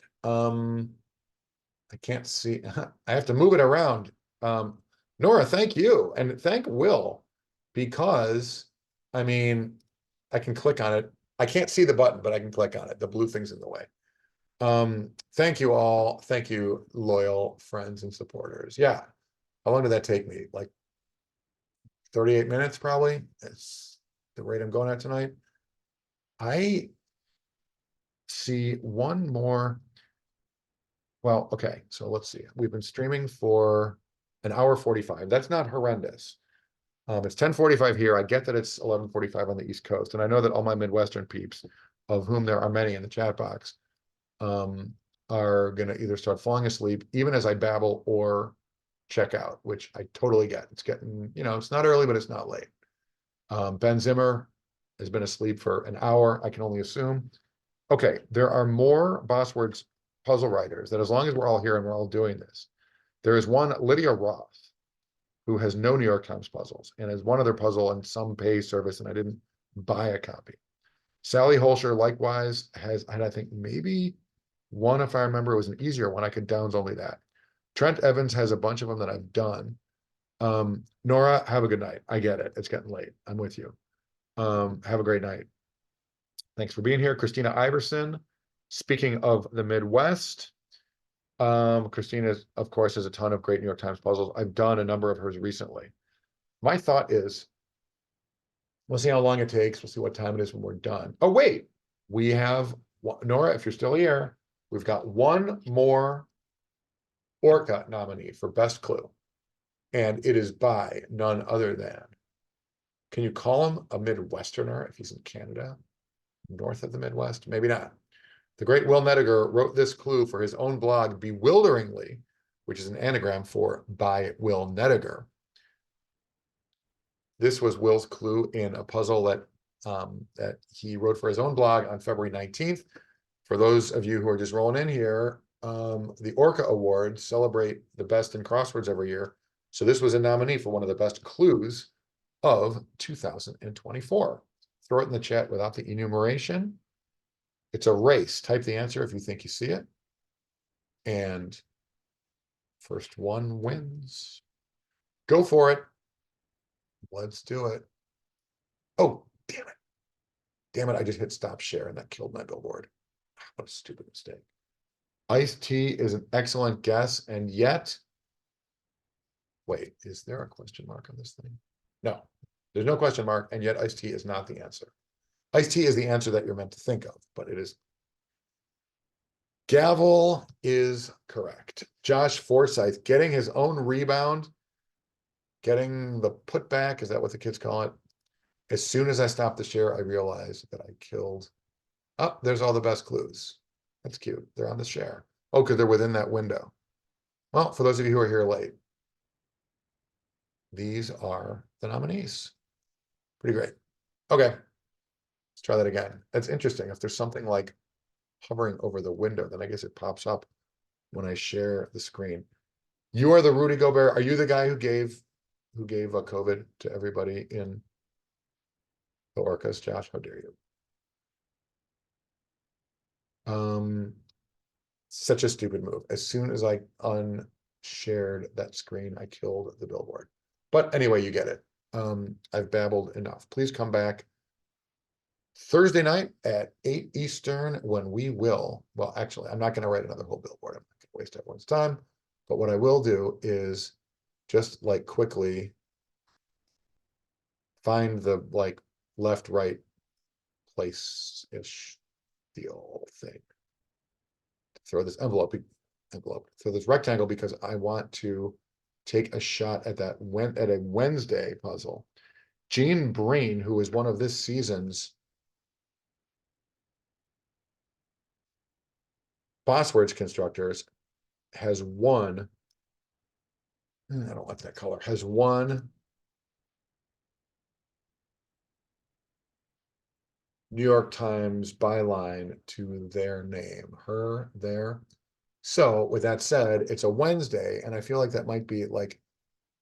Speaker 6: I can't see, I have to move it around. Nora, thank you, and thank Will, because, I mean, I can click on it. I can't see the button, but I can click on it. The blue thing's in the way. Thank you all. Thank you, loyal friends and supporters. Yeah. How long did that take me? Like 38 minutes, probably. That's the rate I'm going at tonight. I see one more. Well, okay, so let's see. We've been streaming for an hour 45. That's not horrendous. It's 10:45 here. I get that it's 11:45 on the East Coast, and I know that all my Midwestern peeps, of whom there are many in the chat box, are gonna either start falling asleep even as I babble or check out, which I totally get. It's getting, it's not early, but it's not late. Ben Zimmer, has been asleep for an hour, I can only assume. Okay, there are more Boswords puzzle writers that as long as we're all here and we're all doing this, there is one Lydia Roth who has no New York Times puzzles and has one other puzzle in some pay service, and I didn't buy a copy. Sally Holscher likewise has, and I think maybe one, if I remember, it was an easier one. I could downs only that. Trent Evans has a bunch of them that I've done. Nora, have a good night. I get it. It's getting late. I'm with you. Have a great night. Thanks for being here. Christina Iverson. Speaking of the Midwest, Christina, of course, has a ton of great New York Times puzzles. I've done a number of hers recently. My thought is, we'll see how long it takes. We'll see what time it is when we're done. Oh, wait, we have, Nora, if you're still here, we've got one more Orca nominee for Best Clue. And it is by none other than, can you call him a Midwesterner if he's in Canada? North of the Midwest? Maybe not. The great Will Nediger wrote this clue for his own blog, Bewilderingly, which is an anagram for by Will Nediger. This was Will's clue in a puzzle that he wrote for his own blog on February 19th. For those of you who are just rolling in here, the Orca Awards celebrate the best in crosswords every year. So this was a nominee for one of the best clues of 2024. Throw it in the chat without the enumeration. It's a race. Type the answer if you think you see it. And first one wins. Go for it. Let's do it. Oh, damn it. Damn it, I just hit stop share and that killed my billboard. What a stupid mistake. Iced tea is an excellent guess, and yet, wait, is there a question mark on this thing? No, there's no question mark, and yet iced tea is not the answer. Iced tea is the answer that you're meant to think of, but it is. Gavel is correct. Josh Forsyth getting his own rebound, getting the putback, is that what the kids call it? As soon as I stopped the share, I realized that I killed. Oh, there's all the best clues. That's cute. They're on the share. Oh, because they're within that window. Well, for those of you who are here late, these are the nominees. Pretty great. Okay, let's try that again. That's interesting. If there's something like hovering over the window, then I guess it pops up when I share the screen. You are the Rudy Gobert. Are you the guy who gave a COVID to everybody in the Orcas, Josh? How dare you? Such a stupid move. As soon as I unshared that screen, I killed the billboard. But anyway, you get it. I've babbled enough. Please come back Thursday night at 8 Eastern when we will, well, actually, I'm not going to write another whole billboard. I'm not going to waste everyone's time. But what I will do is just like quickly find the like left, right place-ish deal thing. Throw this envelope, throw this rectangle because I want to take a shot at that at a Wednesday puzzle. Gene Breen, who is one of this season's Boswords constructors, has won. I don't like that color. Has won New York Times byline to their name. Her, there. So with that said, it's a Wednesday, and I feel like that might be like,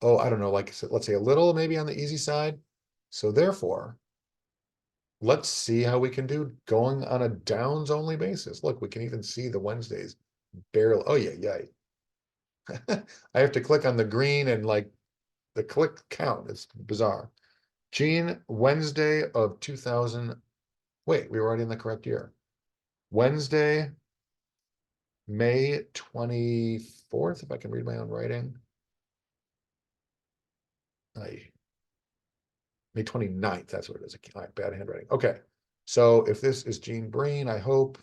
Speaker 6: oh, I don't know, like let's say a little maybe on the easy side. So therefore, let's see how we can do going on a downs only basis. Look, we can even see the Wednesdays barely. Oh yeah, yeah. I have to click on the green and like the click count. It's bizarre. Gene, Wednesday of 2000. Wait, we were already in the correct year. Wednesday, May 24th, if I can read my own writing. May 29th, that's what it is. All right, bad handwriting. Okay, so if this is Gene Breen, I hope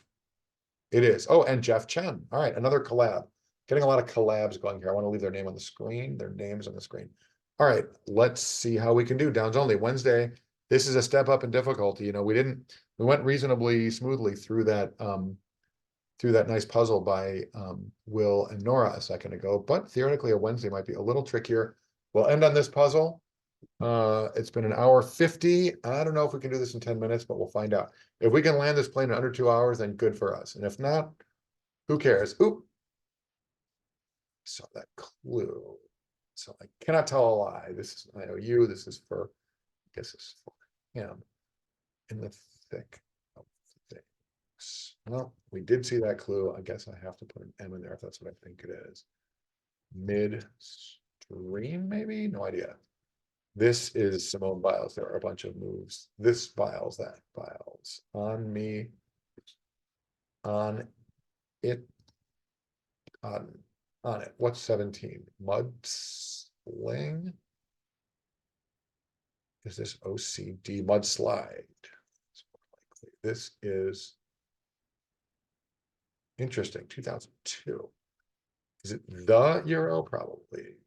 Speaker 6: it is. Oh, and Jeff Chen. All right, another collab. Getting a lot of collabs going here. I want to leave their name on the screen, their names on the screen. All right, let's see how we can do. Downs only Wednesday. This is a step up in difficulty. You know, we went reasonably smoothly through that nice puzzle by Will and Nora a second ago, but theoretically a Wednesday might be a little trickier. We'll end on this puzzle. It's been an hour 50. I don't know if we can do this in 10 minutes, but we'll find out. If we can land this plane in under 2 hours, then good for us. And if not, who cares? Oop. Saw that clue. So I cannot tell a lie. This is IOU. This is for, I guess this is for him in the thick of things. Well, we did see that clue. I guess I have to put an M in there if that's what I think it is. Midstream, maybe? No idea. This is Simone Biles. There are a bunch of moves. This Biles, that Biles. On me. On it. On it. What's 17? Mud sling? Is this OCD mudslide? This is interesting. 2002. Is it the Euro? Probably.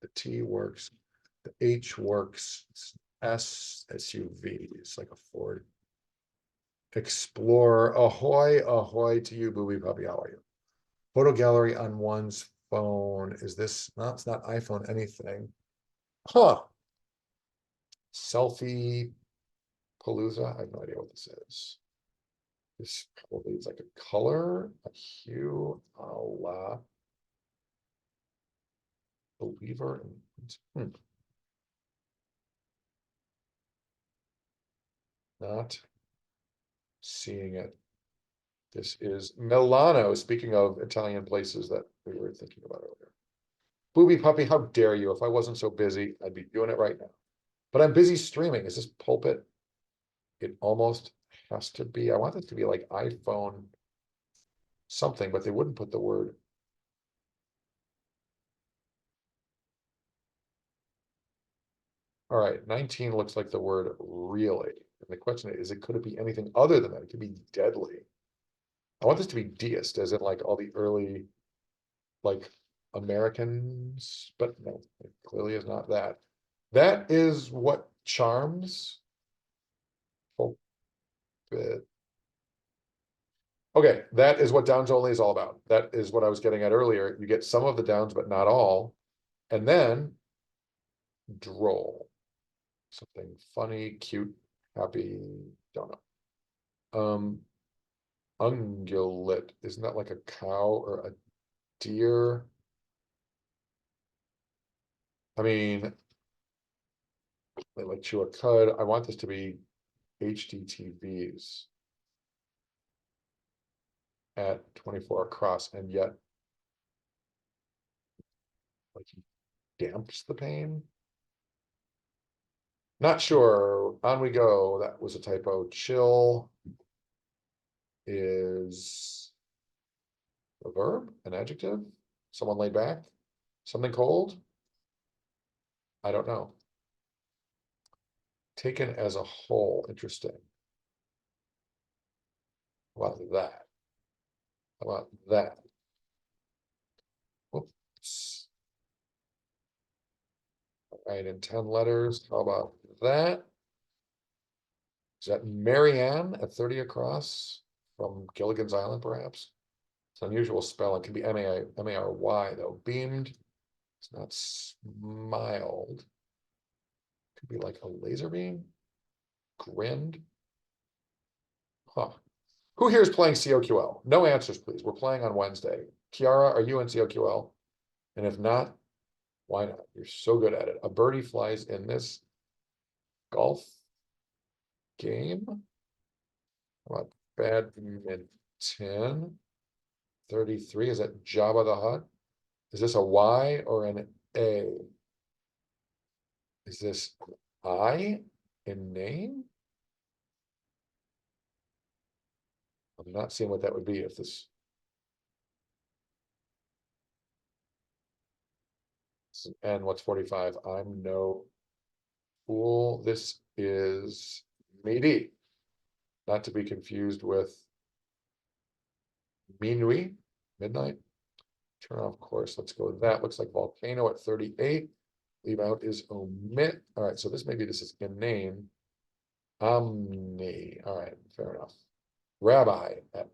Speaker 6: The T works. The H works. SUV. It's like a Ford Explorer. Ahoy, ahoy to you, booby puppy. How are you? Photo gallery on one's phone. Is this not? It's not iPhone anything. Huh. Selfie Palooza. I have no idea what this is. This probably is like a color, a hue, a la believer. Not seeing it. This is Milano. Speaking of Italian places that we were thinking about earlier. Booby puppy, how dare you? If I wasn't so busy, I'd be doing it right now. But I'm busy streaming. Is this pulpit? It almost has to be. I want this to be like iPhone something, but they wouldn't put the word. All right, 19 looks like the word really. And the question is, could it be anything other than that? It could be deadly. I want this to be deist, as in like all the early, like Americans, but no, it clearly is not that. That is what charms. Pulpit. Okay, that is what downs only is all about. That is what I was getting at earlier. You get some of the downs, but not all. And then droll. Something funny, cute, happy, don't know. Ungulate, isn't that like a cow or a deer? I mean, they like chew a cud. I want this to be HDTVs at 24 across, and yet like he damps the pain. Not sure. On we go. That was a typo. Chill is a verb, an adjective. Someone laid back. Something cold. I don't know. Taken as a whole. Interesting. How about that? How about that? Whoops. All right, in 10 letters. How about that? Is that Marianne at 30 across from Gilligan's Island, perhaps? It's an unusual spell. It could be M-A-R-Y, though. Beamed. It's not smiled. Could be like a laser beam. Grinned. Huh. Who here is playing COQL? No answers, please. We're playing on Wednesday. Kiara, are you in COQL? And if not, why not? You're so good at it. A birdie flies in this golf game. How about badminton? 33. Is that Jabba the Hutt? Is this a Y or an A? Is this I in name? I'm not seeing what that would be if this. And what's 45? I'm no fool. This is meaty. Not to be confused with minuit, midnight. Turn off course. Let's go with that. Looks like volcano at 38. Leave out is omit. All right, so this maybe this is in name. Omni. All right, fair enough. Rabbi at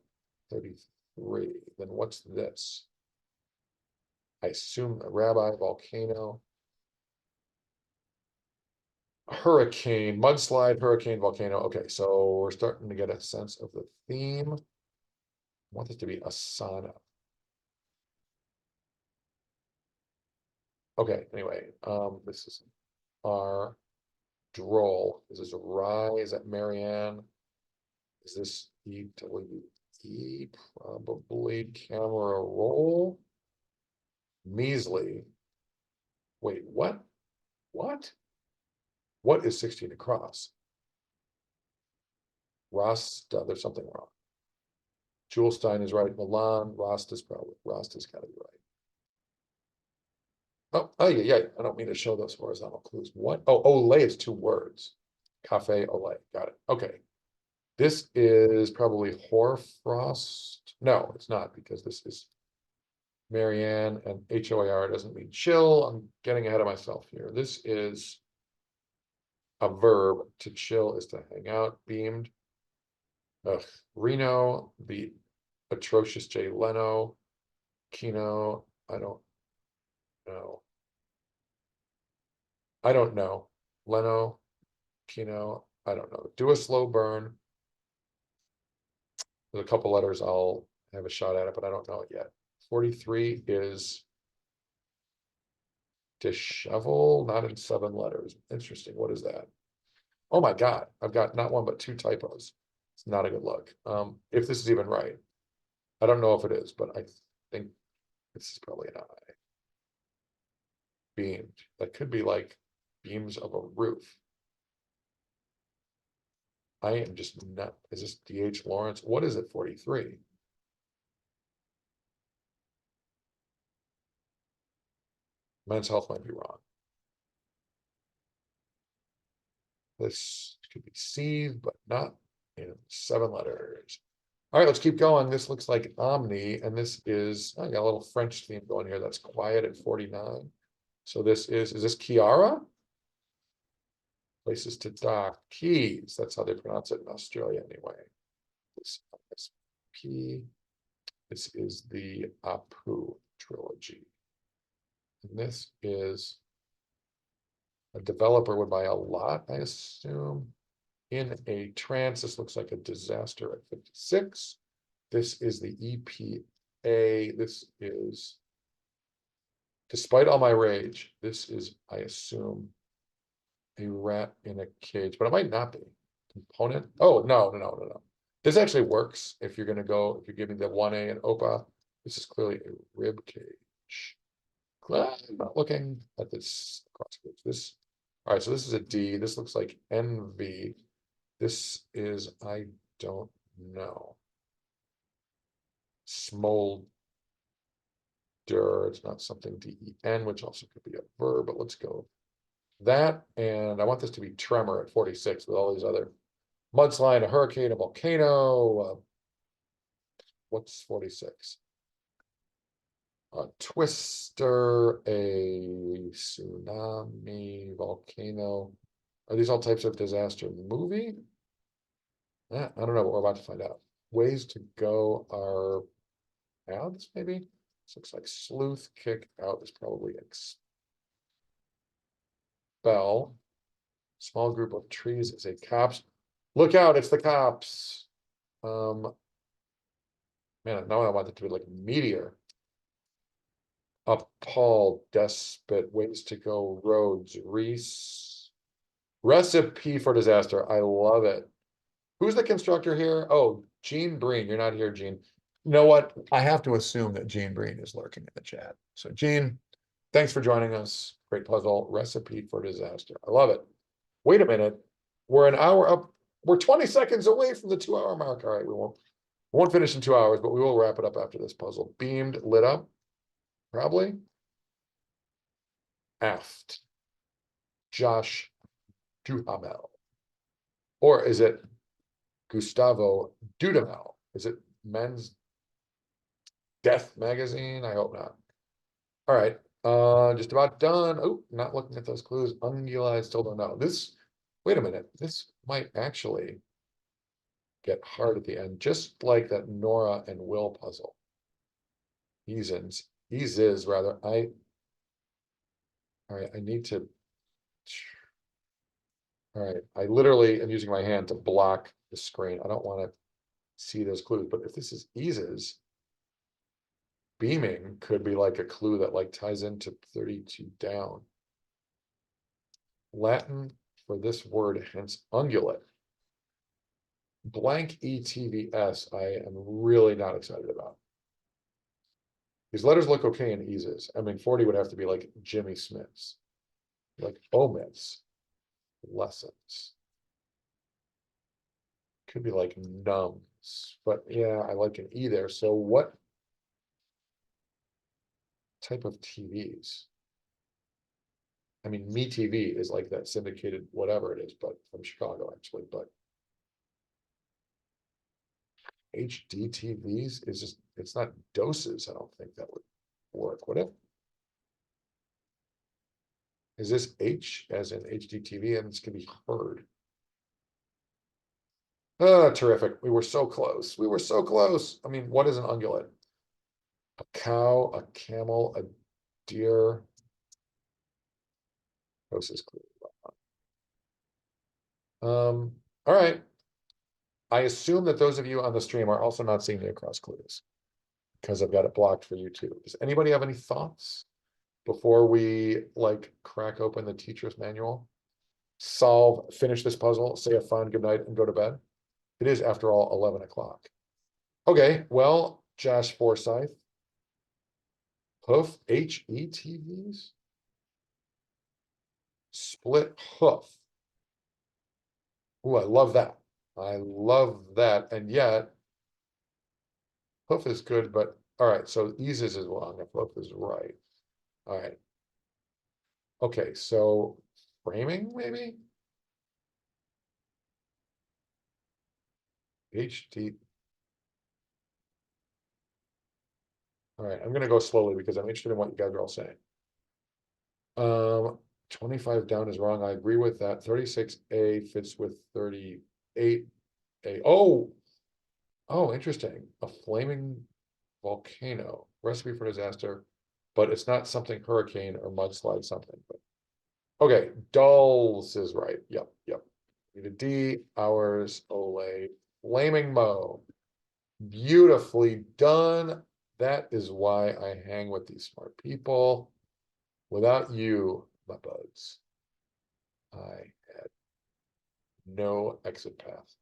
Speaker 6: 33. Then what's this? I assume a rabbi, volcano. hurricane, mudslide, hurricane, volcano. Okay, so we're starting to get a sense of the theme. I want this to be Asana. Okay, anyway, this is our droll. This is Rye. Is that Marianne? Is this EWE? Probably camera roll. Measly. Wait, what? What? What is 16 across? Rasta, there's something wrong. Jewelstein is right. Milan, Rasta's gotta be right. Oh, yeah. I don't mean to show those horizontal clues. What? Oh, Olay is 2 words. Cafe Olay. Got it. Okay. This is probably Hoarfrost. No, it's not, because this is Marianne, and HOAR doesn't mean chill. I'm getting ahead of myself here. This is a verb. To chill is to hang out. Beamed. Ugh. Reno, the atrocious Jay Leno. Kino, I don't know. I don't know. Leno, Kino, I don't know. Do a slow burn. There's a couple letters I'll have a shot at it, but I don't know it yet. 43 is dishevel, not in 7 letters. Interesting. What is that? Oh my God, I've got not 1 but 2 typos. It's not a good look. If this is even right. I don't know if it is, but I think this is probably an I. Beamed. That could be like beams of a roof. I am just not. Is this DH Lawrence? What is it? 43. Men's health might be wrong. This could be C, but not in 7 letters. All right, let's keep going. This looks like Omni, and this is, I got a little French theme going here. That's quiet at 49. So this is this Kiara? Places to dock. Keys. That's how they pronounce it in Australia anyway. This is P. This is the Apu trilogy. And this is a developer would buy a lot, I assume. In a trance, this looks like a disaster at 56. This is the EPA. This is, despite all my rage, this is, I assume, a rat in a cage, but it might not be. Component. Oh, no. This actually works if you're gonna go, if you're giving the 1A and OPA. This is clearly a rib cage. I'm not looking at this cross group. This, all right, so this is a D. This looks like NV. This is, I don't know. Smolder, it's not something DEN, which also could be a verb, but let's go. That, and I want this to be tremor at 46 with all these other mudslide, a hurricane, a volcano. What's 46? A twister, a tsunami, volcano. Are these all types of disaster movie? I don't know, but we're about to find out. Ways to go are paths, maybe? This looks like sleuth, kick out is probably expel. Small group of trees is a cops. Look out, it's the cops. Man, now I want it to be like meteor. Appalled, despot, ways to go, roads, recipe for disaster. I love it. Who's the constructor here? Oh, Gene Breen. You're not here, Gene. You know what? I have to assume that Gene Breen is lurking in the chat. So Gene, thanks for joining us. Great puzzle. Recipe for disaster. I love it. Wait a minute. We're an hour up. We're 20 seconds away from the 2-hour mark. All right, we won't finish in 2 hours, but we will wrap it up after this puzzle. Beamed, lit up. Probably. Aft. Josh Duhamel. Or is it Gustavo Dudamel? Is it Men's Death Magazine? I hope not. All right, just about done. Oh, not looking at those clues. Ungula, I still don't know. This, wait a minute. This might actually get hard at the end, just like that Nora and Will puzzle. Eases rather. All right, I need to. All right, I literally am using my hand to block the screen. I don't want to see those clues, but if this is eases, beaming could be like a clue that like ties into 32 down. Latin for this word, hence ungulate. Blank ETVS, I am really not excited about. These letters look okay in eases. I mean, 40 would have to be like Jimmy Smith's, like omits, lessons. Could be like numbs, but yeah, I like an E there. So what type of TVs? I mean, Me TV is like that syndicated, whatever it is, but from Chicago actually, but HD TVs is just, it's not doses. I don't think that would work, would it? Is this H as in HD TV and this can be heard? Oh, terrific. We were so close. We were so close. I mean, what is an ungulate? A cow, a camel, a deer. This is clear. All right. I assume that those of you on the stream are also not seeing the across clues because I've got it blocked for you too. Does anybody have any thoughts before we like crack open the teacher's manual? Solve, finish this puzzle, say a fond good night and go to bed. It is, after all, 11 o'clock. Okay, well, Josh Forsyth. Hoof, HETVs? Split hoof. Ooh, I love that. I love that. And yet, hoof is good, but all right, so eases is wrong if hoof is right. All right. Okay, so framing maybe? HD. All right, I'm gonna go slowly because I'm interested in what you guys are all saying. 25 down is wrong. I agree with that. 36A fits with 38A. Oh, interesting. A flaming volcano recipe for disaster, but it's not something hurricane or mudslide something. But okay, dulls is right. Yep. Need a D. Hours. Olay. Flaming Mo. Beautifully done. That is why I hang with these smart people. Without you, my buds, I had no exit path.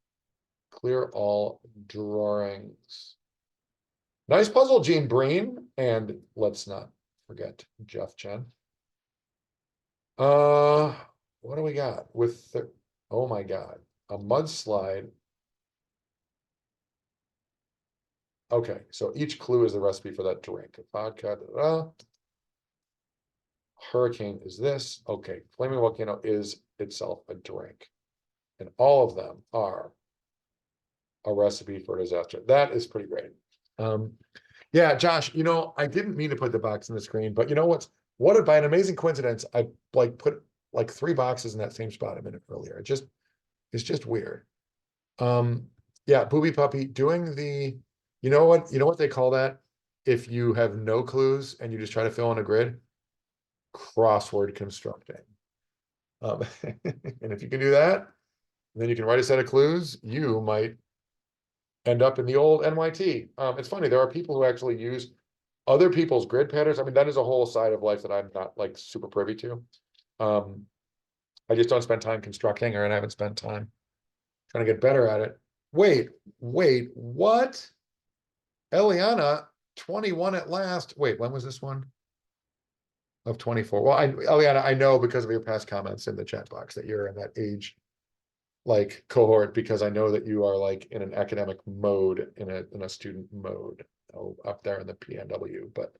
Speaker 6: Clear all drawings. Nice puzzle, Gene Breen. And let's not forget Jeff Chen. What do we got with the, oh my God, a mudslide. Okay, so each clue is the recipe for that drink. Vodka, hurricane is this. Okay, flaming volcano is itself a drink. And all of them are a recipe for disaster. That is pretty great. Yeah, Josh, I didn't mean to put the box in the screen, but what by an amazing coincidence, I like put like 3 boxes in that same spot a minute earlier. It's just weird. Yeah, Booby Puppy doing the, you know what they call that? If you have no clues and you just try to fill in a grid, crossword constructing. And if you can do that, then you can write a set of clues, you might end up in the old NYT. It's funny, there are people who actually use other people's grid patterns. I mean, that is a whole side of life that I'm not like super privy to. I just don't spend time constructing, or I haven't spent time trying to get better at it. Wait, what? Eliana, 21 at last. Wait, when was this one? Of 24. Well, Eliana, I know because of your past comments in the chat box that you're in that age like cohort, because I know that you are like in an academic mode, in a student mode, up there in the PNW. But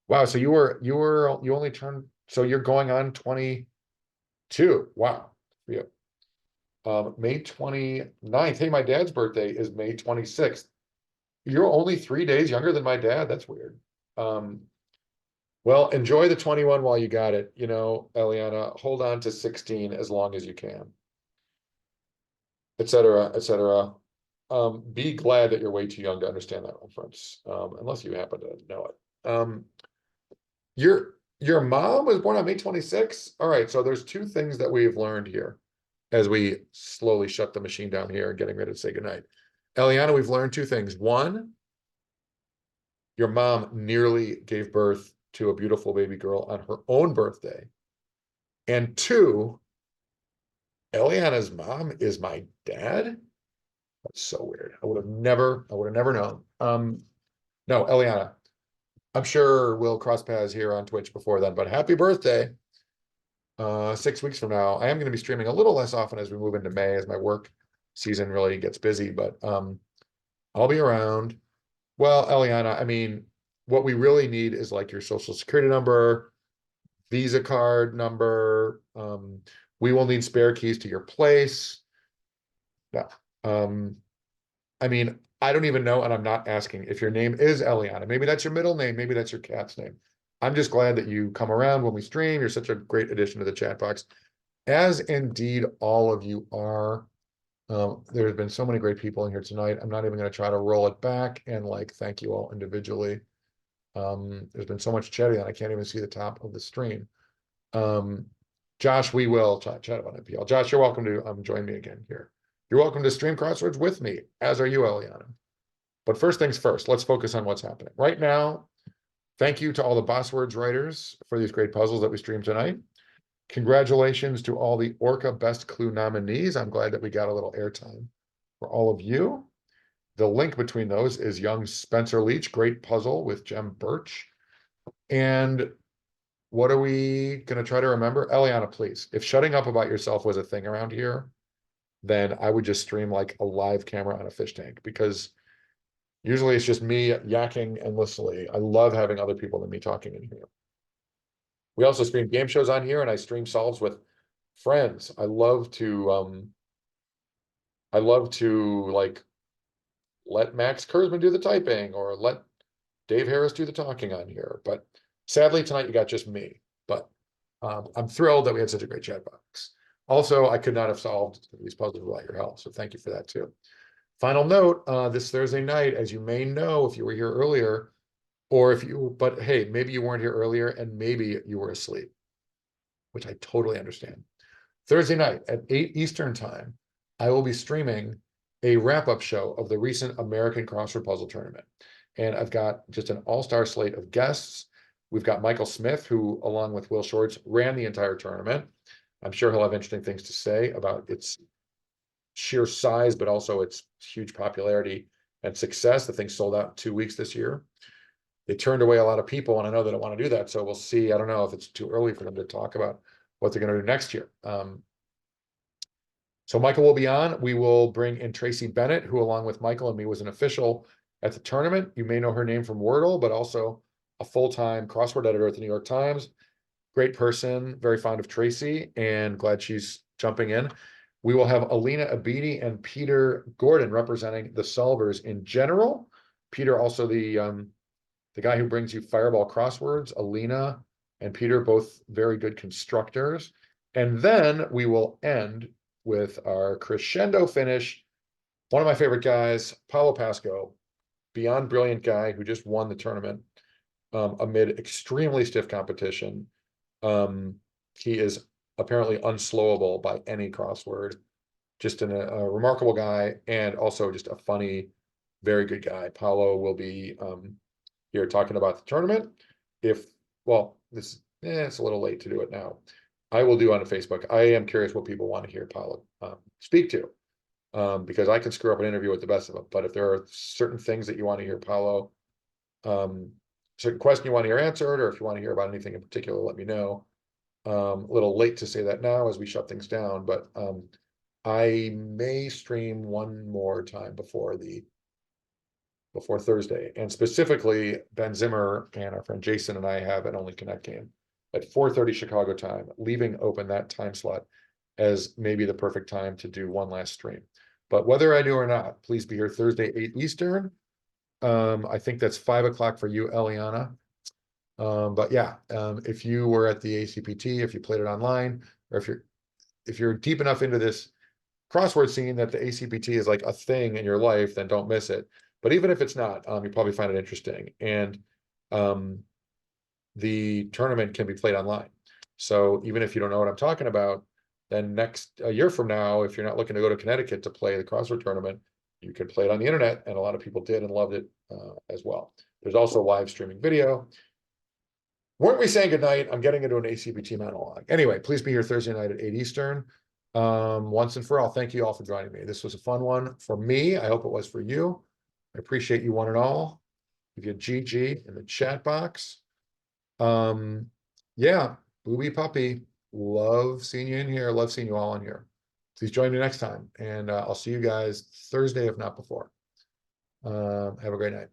Speaker 6: wow, so you only turned, so you're going on 22. Wow. Yeah. May 29th. Hey, my dad's birthday is May 26th. You're only 3 days younger than my dad. That's weird. Well, enjoy the 21 while you got it. Eliana, hold on to 16 as long as you can, et cetera, et cetera. Be glad that you're way too young to understand that reference, unless you happen to know it. Your mom was born on May 26th. All right, so there's 2 things that we've learned here. as we slowly shut the machine down here and getting ready to say goodnight. Eliana, we've learned two things. One, your mom nearly gave birth to a beautiful baby girl on her own birthday. And two, Eliana's mom is my dad. That's so weird. I would have never known. No, Eliana, I'm sure we'll cross paths here on Twitch before then, but happy birthday. 6 weeks from now, I am going to be streaming a little less often as we move into May, as my work season really gets busy, but I'll be around. Well, Eliana, I mean, what we really need is like your social security number, Visa card number. We will need spare keys to your place. Yeah. I mean, I don't even know, and I'm not asking if your name is Eliana. Maybe that's your middle name, maybe that's your cat's name. I'm just glad that you come around when we stream. You're such a great addition to the chat box, as indeed all of you are. There's been so many great people in here tonight. I'm not even going to try to roll it back and like thank you all individually. There's been so much chatting that I can't even see the top of the stream. Josh, we will chat about NPL. Josh, you're welcome to join me again here. You're welcome to stream Crosswords with me, as are you, Eliana. But first things first, let's focus on what's happening. Right now, thank you to all the Boswords writers for these great puzzles that we streamed tonight. Congratulations to all the Orca Best Clue nominees. I'm glad that we got a little airtime for all of you. The link between those is young Spencer Leach, great puzzle with Jem Birch. And what are we going to try to remember? Eliana, please, if shutting up about yourself was a thing around here, then I would just stream like a live camera on a fish tank, because usually it's just me yakking endlessly. I love having other people than me talking in here. We also stream game shows on here, and I stream solves with friends. I love to like let Max Kurzman do the typing or let Dave Harris do the talking on here. But sadly tonight you got just me. But I'm thrilled that we had such a great chat box. Also, I could not have solved these puzzles without your help, so thank you for that too. Final note, this Thursday night, as you may know if you were here earlier, or if you, but hey, maybe you weren't here earlier and maybe you were asleep, which I totally understand. Thursday night at 8 Eastern time, I will be streaming a wrap-up show of the recent American Crossword Puzzle Tournament. And I've got just an all-star slate of guests. We've got Michael Smith, who, along with Will Shorts, ran the entire tournament. I'm sure he'll have interesting things to say about its sheer size, but also its huge popularity and success. The thing sold out in 2 weeks this year. They turned away a lot of people, and I know they don't want to do that. So we'll see. I don't know if it's too early for them to talk about what they're going to do next year. So Michael will be on. We will bring in Tracy Bennett, who along with Michael and me was an official at the tournament. You may know her name from Wordle, but also a full-time crossword editor at the New York Times. Great person, very fond of Tracy, and glad she's jumping in. We will have Alina Abidi and Peter Gordon representing the solvers in general. Peter, also the guy who brings you Fireball crosswords. Alina and Peter, both very good constructors. And then we will end with our crescendo finish. One of my favorite guys, Paulo Pasco, beyond brilliant guy who just won the tournament amid extremely stiff competition. He is apparently unslowable by any crossword. Just a remarkable guy, and also just a funny, very good guy. Paulo will be here talking about the tournament. Well, it's a little late to do it now. I will do on Facebook. I am curious what people want to hear Paulo speak to, because I can screw up an interview with the best of them. But if there are certain things that you want to hear Paulo, certain question you want to hear answered, or if you want to hear about anything in particular, let me know. A little late to say that now as we shut things down, but I may stream one more time before Thursday. And specifically, Ben Zimmer and our friend Jason and I have an Only Connect game at 4:30 Chicago time, leaving open that time slot as maybe the perfect time to do one last stream. But whether I do or not, please be here Thursday, 8 Eastern. I think that's 5 o'clock for you, Eliana. But yeah, if you were at the ACPT, if you played it online, or if you're deep enough into this crossword scene that the ACPT is like a thing in your life, then don't miss it. But even if it's not, you probably find it interesting. And the tournament can be played online. So even if you don't know what I'm talking about, then a year from now, if you're not looking to go to Connecticut to play the crossword tournament, you could play it on the internet, and a lot of people did and loved it as well. There's also live streaming video. Weren't we saying goodnight? I'm getting into an ACBT monologue. Anyway, please be here Thursday night at 8 Eastern. Once and for all, thank you all for joining me. This was a fun one for me. I hope it was for you. I appreciate you one and all. Give you a GG in the chat box. Yeah, Booby Puppy. Love seeing you in here. Love seeing you all in here. Please join me next time. And I'll see you guys Thursday, if not before. Have a great night.